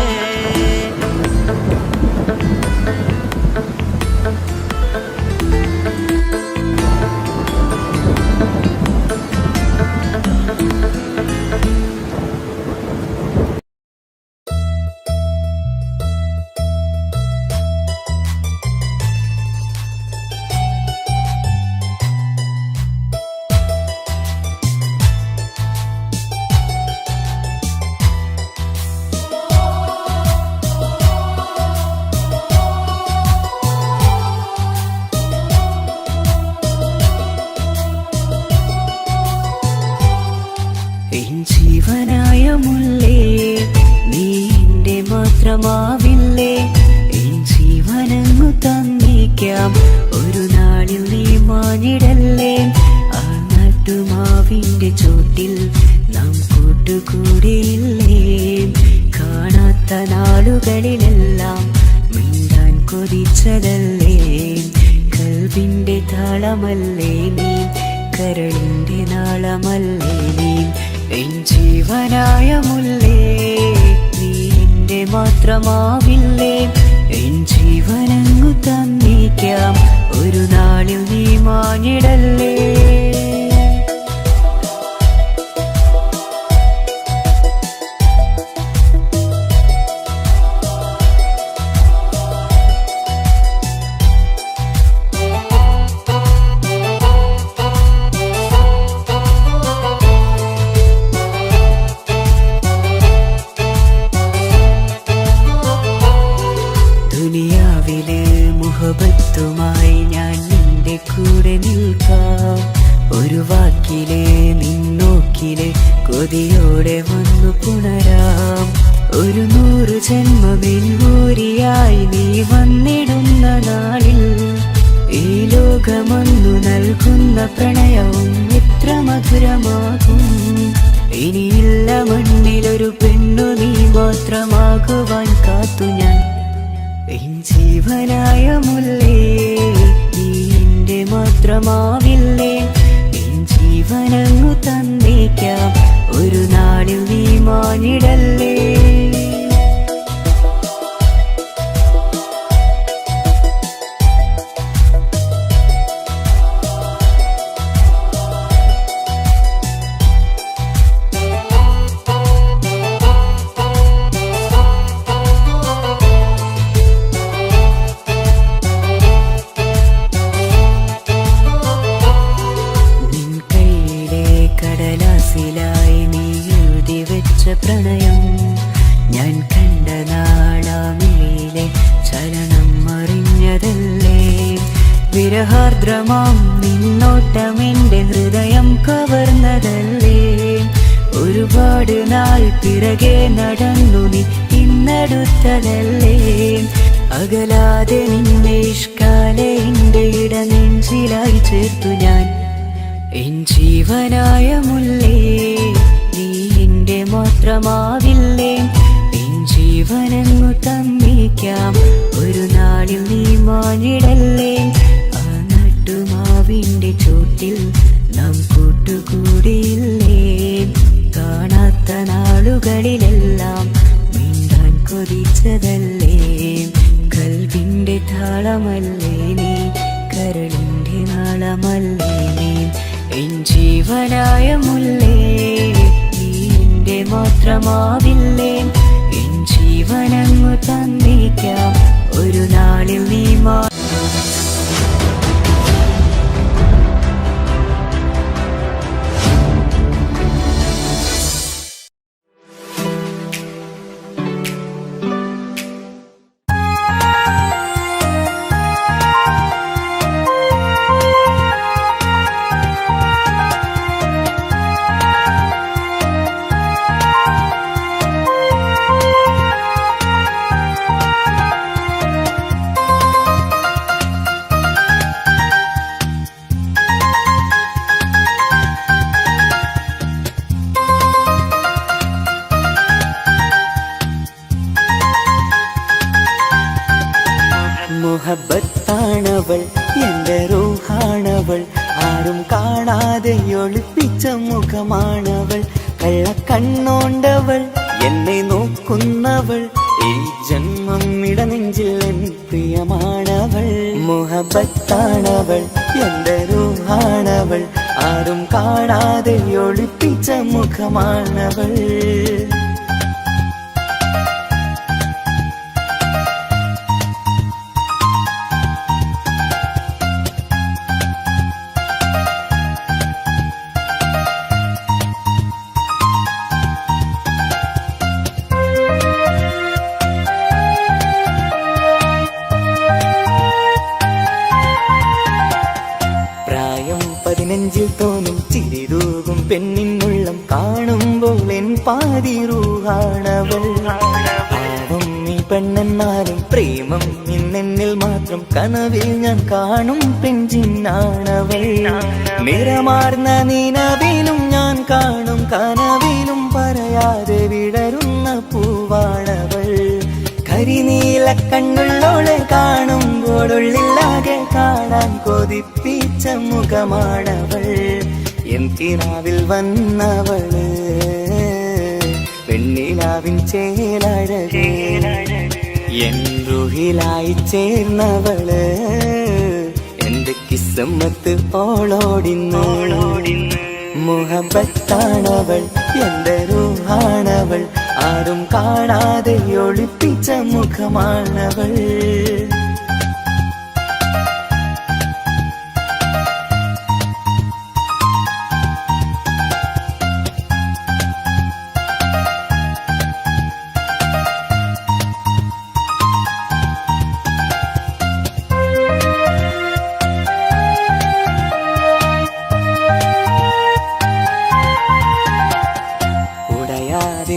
എൻ ജീവനായ മുല്ലേ നീ എന്റെ മാത്രമാവില്ലേ എൻ ജീവനങ്ങു തന്നിക്കാം ഒരു നാളിൽ നീ മാഞ്ഞിടല്ലേ ആ നട്ടുമാവിന്റെ ചോട്ടിൽ നാം കൂട്ടുകൂടിയില്ലേ കാണാത്ത നാളുകളിലെല്ലാം മിണ്ടാൻ കൊതിച്ചതല്ലേ കൽവിന്റെ താളമല്ലേ നീ കരളിന്റെ നാളമല്ലേ നീ എൻ ജീവനായ മുല്ലേ നീ എന്റെ മാത്രമാവില്ലേ എൻ ജീവനങ്ങു തന്നിക്കാം ഒരു നാളിൽ നീ മാഞ്ഞിടല്ലേ ദുനിയാവിലെ മുഹബത്തുമായി ഞാൻ നിന്റെ കൂടെ നിൽക്കാം ഒരു വാക്കിലെ നിന്നോക്കിലെ കൊതിയോടെ വന്നു പുണരാം ഒരു 100 ജന്മമെൻകൂരിയായി നീ വന്നിടുന്ന നാളിൽ ഈ ലോകമൊന്നു നൽകുന്ന പ്രണയവും എത്ര മധുരമാകും ഇനിയില്ല മണ്ണിലൊരു പെണ്ണു നീ മാത്രമാകുവാൻ കാത്തു ഞാൻ എൻ ജീവനായ മുല്ലേ നീ എന്റെ മാത്രമാവില്ലേ എൻ ജീവനങ്ങു തന്നേക്കാം ഒരു നാളിൽ നീ മാഞ്ഞിടല്ലേ പ്രണയം ഞാൻ കണ്ട നാളാമിലെ ചലനം അറിഞ്ഞതല്ലേ വിരഹാർദ്രമാം നിന്നോട്ടമെന്റെ ഹൃദയം കവർന്നതല്ലേ ഒരുപാട് നാൾ പിറകെ നടന്നു നീ ഇന്നടുത്തതല്ലേ അകലാതെ നിന്നെ ഇഷ്കാലെ എന്റെ ഇടനെഞ്ചിലായി ചേർത്തു ഞാൻ എൻ ജീവനായ മുല്ലേ നീ എന്റെ മാത്രമാവില്ലേ എൻ ജീവനങ്ങു തന്നിക്കാം ഒരു നാളിൽ നീ മാഞ്ഞിടല്ലേ ആ നട്ടുമാവിന്റെ ചോട്ടിൽ നാം കൂട്ടുകൂടിയില്ലേ കാണാത്ത നാളുകളിലെല്ലാം മിണ്ടാൻ കൊതിച്ചതല്ലേ കൽവിന്റെ താളമല്ലേ നീ കരളിന്റെ അടയാളമല്ലേ നീ എൻ ജീവനായ മുല്ലേ നീ എന്റെ മാത്രമാവില്ലേ എൻ ജീവനങ്ങു തന്നിക്കാം ഒരു നാളിൽ നീ മുഹബത്താണവൾ എന്റെ റൂഹാണവൾ ആരും കാണാതെ ഒളിപ്പിച്ച മുഖമാണവൾ കള്ളക്കണ്ണോണ്ടവൾ എന്നെ നോക്കുന്നവൾ ഈ ജന്മം ഇടനെഞ്ചിൽ എൻ പ്രിയമാണവൾ മുഹബത്താണവൾ എന്റെ റൂഹാണവൾ ആരും കാണാതെ ഒളിപ്പിച്ച മുഖമാണവൾ നെഞ്ചിൽ തോന്നും ചിരിതൂകും പെണ്ണിനുള്ളം കാണുമ്പോൾ എൻ പാതി റൂഹാണവൾ പാവം ഈ പെണ്ണെന്നാലും പ്രേമം ഇന്നെന്നിൽ മാത്രം കനവിൽ ഞാൻ കാണും പെഞ്ചിന്നാണവൾ നിറമാർന്ന നിലവിലും ഞാൻ കാണും കനവിലും പറയാതെ വിടരുന്ന പൂവാണവൾ കരിനീല കണ്ണുള്ളോളെ കാണുമ്പോഴുള്ളിലാകെ കാണാൻ കൊതിപ്പിച്ച മുഖമാണവൾ എന്തിനാവിൽ വന്നവള് പെണ്ണിലാവിൻ ചേലഴകേ എൻ റുഹിലായി ചേർന്നവള് എന്റെ കിസ്മത്ത് ഓളോടിന്ന് മുഹബത്താണവൾ എന്റെ റൂഹാണവൾ ആരും കാണാതെ ഒളിപ്പിച്ച മുഖമാണവൾ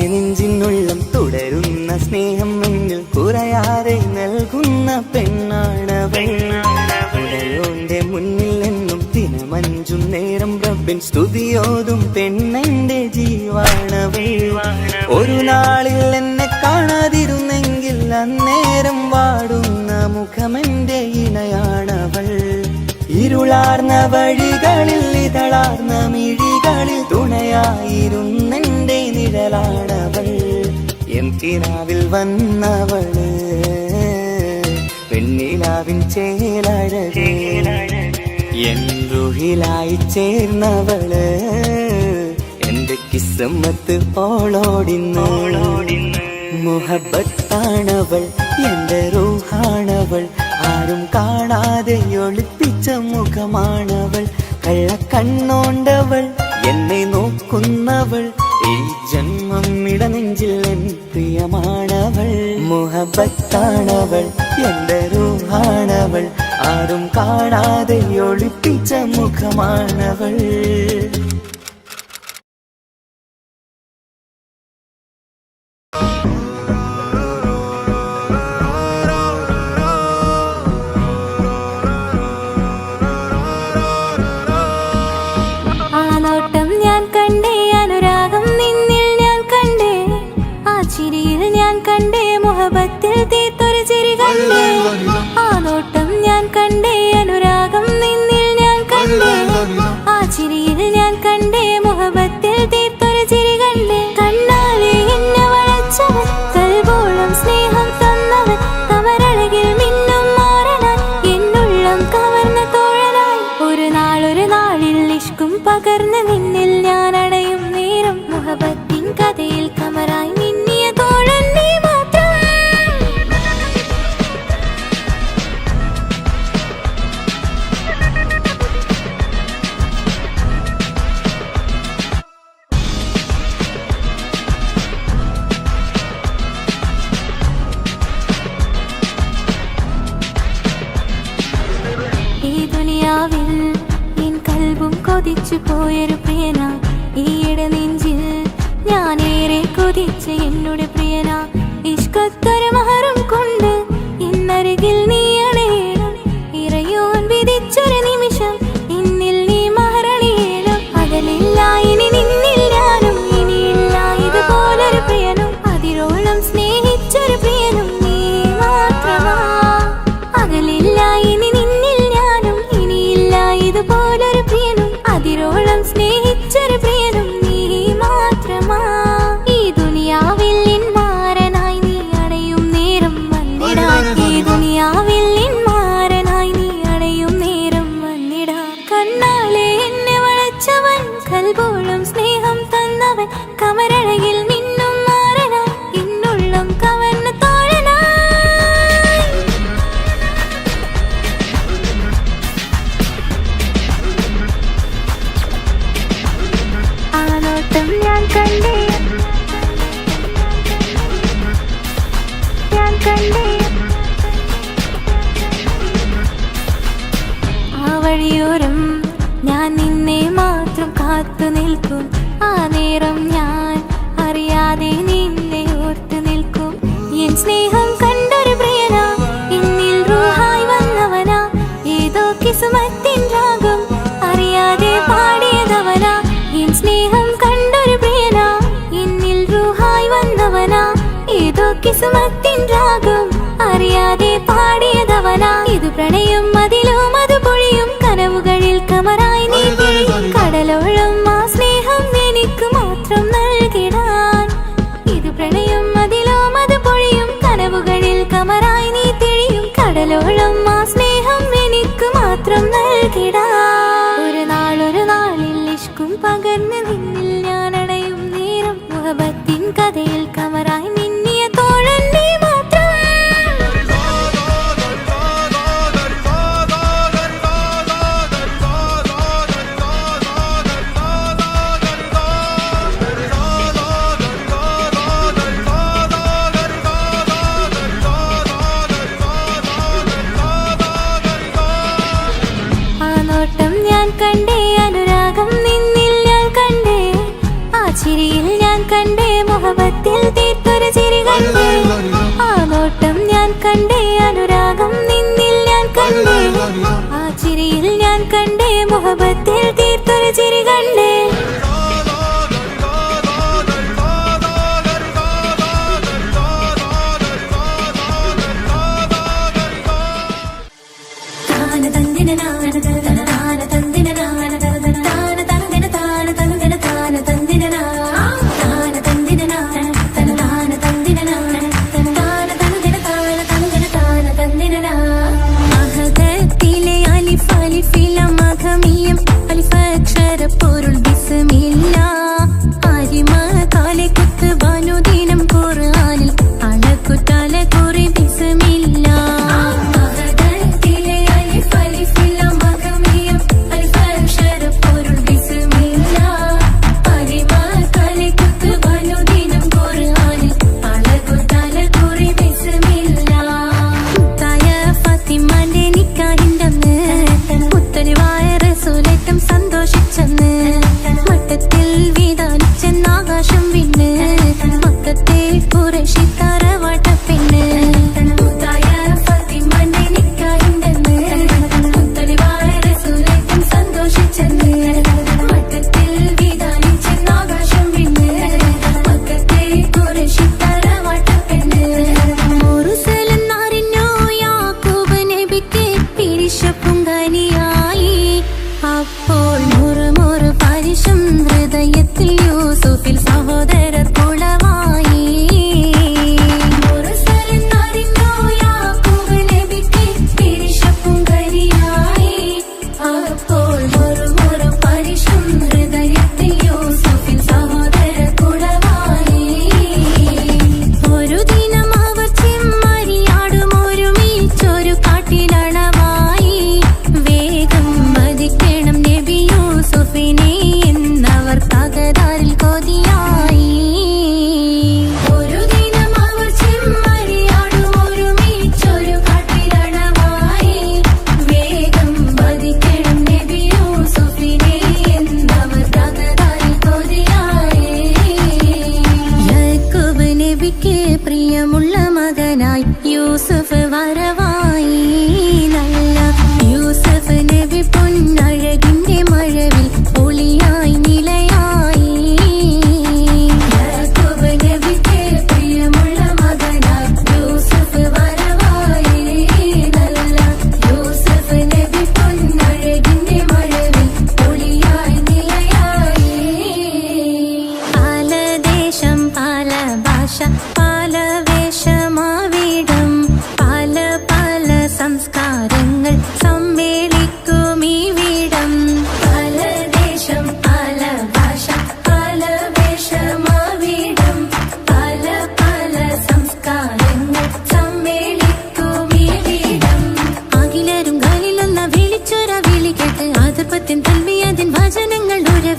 നെഞ്ചിനുള്ളം തുടരുന്ന സ്നേഹം എന്നിൽ കുറയാതെ നൽകുന്ന പെണ്ണാണവൾ ഉടയോന്റെ മുന്നിൽ എന്നും ദിനമഞ്ചും നേരം റബ്ബിൻ സ്തുതിയോതും പെണ്ണെന്റെ ജീവാണവൾ ഒരു നാളിൽ എന്നെ കാണാതിരുന്നെങ്കിൽ അന്നേരം വാടുന്ന മുഖമെന്റെ ഇണയാണവൾ ഇരുളാർന്ന വഴികളിൽ ഇതളാർന്ന മിഴികളിൽ തുണയായിരുന്നെന്റെ നിഴലാണവൾ എന്തിനാവിൽ വന്നവള് പെണ്ണിലാവിൻ ചേലഴകേ എൻ റുഹിലായി ചേർന്നവള് എന്റെ കിസ്മത്ത് ഓളോടിന്ന് മുഹബത്താണവൾ എന്റെ റൂഹാണവൾ ആരും കാണാതെ ഒളിപ്പിച്ച മുഖമാണവൾ കള്ളക്കണ്ണോണ്ടവൾ എന്നെ നോക്കുന്നവൾ ഈ ജന്മം ഇടനെഞ്ചിൽ എൻ പ്രിയമാണവൾ മുഹബത്താണവൾ എന്റെ റൂഹാണവൾ ആരും കാണാതെ ഒളിപ്പിച്ച മുഖമാണവൾ മുഹബത്തിൽ തീത്തൊരു ചിരി കണ്ടേ ആ നോട്ടം ഞാൻ കണ്ടേ അനുരാഗം നിന്നിൽ ഞാൻ കണ്ടേ ആ ചിരിയിൽ ഞാൻ കണ്ടേ മുഹബത്തിൽ തീത്തൊരു ചിരി കണ്ടേ കണ്ണാലെ എന്നെ വളച്ചവൻ കൽബോളം സ്നേഹം തന്നവൻ കമരഴകിൽ മിന്നും മാറനായി എന്നുള്ളം കവർന്ന തോഴനായി ഒരു പകർന്ന് നിന്നിൽ ഞാൻ അടയും നേരം മുഹബത്തിൻ കഥയിൽ കമറായി മിന്നിയ തോഴൻ നീ മാത്രം. ഈ ദുനിയാവിൽ എൻ കൽബും കൊതിച്ചു പോയൊരു പ്രിയന, ഈയിടെ നെഞ്ചിൽ ഞാനേറെ കൊതിച്ച് എന്നോട് പ്രിയന. ഇഷ്കത്തൊരു മഹറും കൊണ്ട് ഇന്നരികിൽ നീ അണയണം. ഇറയോൻ വിധിച്ചൊരു നിമിഷം ഇന്നിൽ നീ മഹറണിയണം. അകലില്ല ഇനി നിന്നിൽ ഞാനും, ഇനിയില്ല ഇതുപോലൊരു പ്രിയനും. അതിരോളം സ്നേഹിച്ചൊരു പ്രിയനും നീ മാത്രമാ. അകലില്ല ഇനി നിന്നിൽ ഞാനും, ഇനിയില്ല ഇതുപോലൊരു പ്രിയനും. അതിരോളം സ്നേഹിച്ചൊരു പ്രിയനും നീ മാത്രമാ. ഈ ദുനിയാവിൽ എൻ മാരനായി നീ അടയും നേരം വന്നിടാ. ഈ ദുനിയാവിൽ എൻ മാരനായി നീ അടയും നേരം വന്നിടാ. കണ്ണാലെ എന്നെ വളച്ചവൻ, കൽബോളം സ്നേഹം തന്നവൻ, കമരഴകിൽ മിന്നും മാരനായി എന്നുള്ളം കവർന്ന തോഴനായി. ആ നോട്ടം ഞാൻ കണ്ടേ, ഞാൻ കണ്ടേ. ആ വഴിയോരം ഞാൻ നിന്നെ മാത്രം കാത്തു നിൽക്കും. ആ നേരം ഞാൻ അറിയാതെ നിന്നെ ഓർത്തു നിൽക്കും. എൻ സ്നേഹം കണ്ടൊരു പ്രിയനാ, എന്നിൽ റൂഹായി വന്നവനാ. ഏതോ കിസ്മത്തിൻ രാഗം അറിയാതെ പാടിയതവനാ. എൻ സ്നേഹം കണ്ടൊരു പ്രിയനാ, എന്നിൽ റൂഹായി വന്നവനാ. ഏതോ കിസ്മത്തിൻ രാഗം അറിയാതെ പാടിയതവനാ. ഇത് പ്രണയം അതിലും അത് പൊഴിയും കനവുകളിൽ കമറായി നീ പൊഴിയും. കടലോളം ആ സ്നേഹം എനിക്ക് മാത്രം നൽകിടാൻ. ഇത് പ്രണയം അതിലും അത് പൊഴിയും കനവുകളിൽ കമറായി നീ തെളിയും. കടലോളം ആ സ്നേഹം എനിക്ക് മാത്രം നൽകിടാൻ. ഒരു നാളിൽ ഇഷ്കും പകർന്ന് നിന്നിൽ ഞാൻ അടയും നേരം മുഹബത്തിൻ കഥയിൽ കമറായി മിന്നിയ തോഴൻ നീ മാത്രം. ആ നോട്ടം ഞാൻ കണ്ടേ, അനുരാഗം നിന്നിൽ ഞാൻ കണ്ടേ. ആ ചിരിയിൽ ഞാൻ കണ്ടേ, മുഹബത്തിൽ തീർത്തൊരു ചിരി കണ്ടേ. ആ നോട്ടം ഞാൻ കണ്ടേ, അനുരാഗം നിന്നിൽ ഞാൻ കണ്ടേ. ആ ചിരിയിൽ ഞാൻ കണ്ടേ, മുഹബത്തിൽ തീർത്തൊരു ചിരി കണ്ടേ. അഹദത്തിലെ അലിഫ് അലിഫില മഖമിയം അലിഫക്ഷര പൊരുൾ ബിസ്മില്ല. അരിമ കാലെ കുത്ത് വനുദിനം ഖുർആനിൽ അളക്കുതല കുറി ബിസ്മില്ല. അഹദത്തിലെ അലിഫ് അലിഫില മഖമിയം അലിഫക്ഷര പൊരുൾ ബിസ്മില്ല. അരിമ കാലെ കുത്ത് വനുദിനം ഖുർആനിൽ അളക്കുതല കുറി ബിസ്മില്ല. തായ ഫാത്തിമാന്റെ നിക്കാഹിന്റന്ന് പുത്തനുവായ റസൂലേറ്റം സന്തോഷിച്ചെന്ന്. മട്ടത്തിൽ വീതാലിച്ചെന്ന് ആകാശം വിണ്ണ്. മക്കത്തെ ഖുറൈശി തറവാട്ടപ്പെണ്ണ്. തായ ഫാത്തിമാന്റെ നിക്കാഹിന്റന്ന് പുത്തനുവായ റസൂലേറ്റം സന്തോഷിച്ചെന്ന്. മട്ടത്തിൽ വീതാലിച്ചെന്ന് ആകാശം വിണ്ണ്. മക്കത്തെ ഖുറൈശി തറവാട്ടപ്പെണ്ണ്. മുറുസലെന്നറിഞ്ഞോ യാക്കൂബ് നബിക്ക് പിരിശപ്പുങ്കനിയായി. അപ്പോൾ മുറുമുറു പരിശം ഹൃദയത്തിൽ യൂസുഫിൽ സഹോദരർ കുളവായി. മുറുസലെന്നറിഞ്ഞോ യാക്കൂബ് നബിക്ക് പിരിശപ്പുങ്കനിയായി. അപ്പോൾ മുറുമുറു പരിശം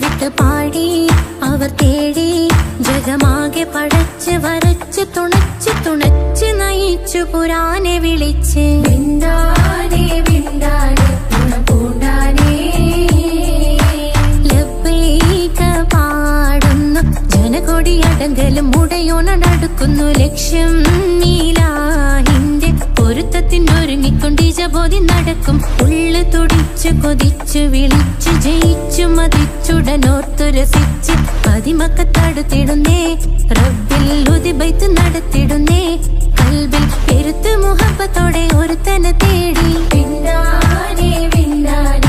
വിട്ട് പാടി അവർ തേടി ജഗമാകെ പടച്ച് വരച്ച് തുണച്ച് നയിച്ചു പുരാനെ വിളിച്ച് വിണ്ടാനേ വിണ്ടാനേ പൂണ്ടാനേ ലബ്ബൈക പാടുന്നു ജനകൊടിയടങ്കലും മുടയോണടുക്കുന്നു ലക്ഷ്യം നീലാഹിന്റെ പൊരുത്തത്തിനൊരുങ്ങിക്കൊണ്ടിജബോധി നടക്കും ഉള്ളു തുടിച്ചു കൊതിച്ചു വിളിച്ചു ജയിച്ചു മതിച്ചുടനോർത്തു രസിച്ച് അതിമക്കത്തടുത്തിടുന്നേ റബ്ബിൽ ഉദിബൈത്ത് നടത്തിടുന്നേ കൽബിൽ പെരുത്ത് മുഹബത്തോടെ ഒരുത്തനെ തേടി വിണ്ടാനേ വിണ്ടാനേ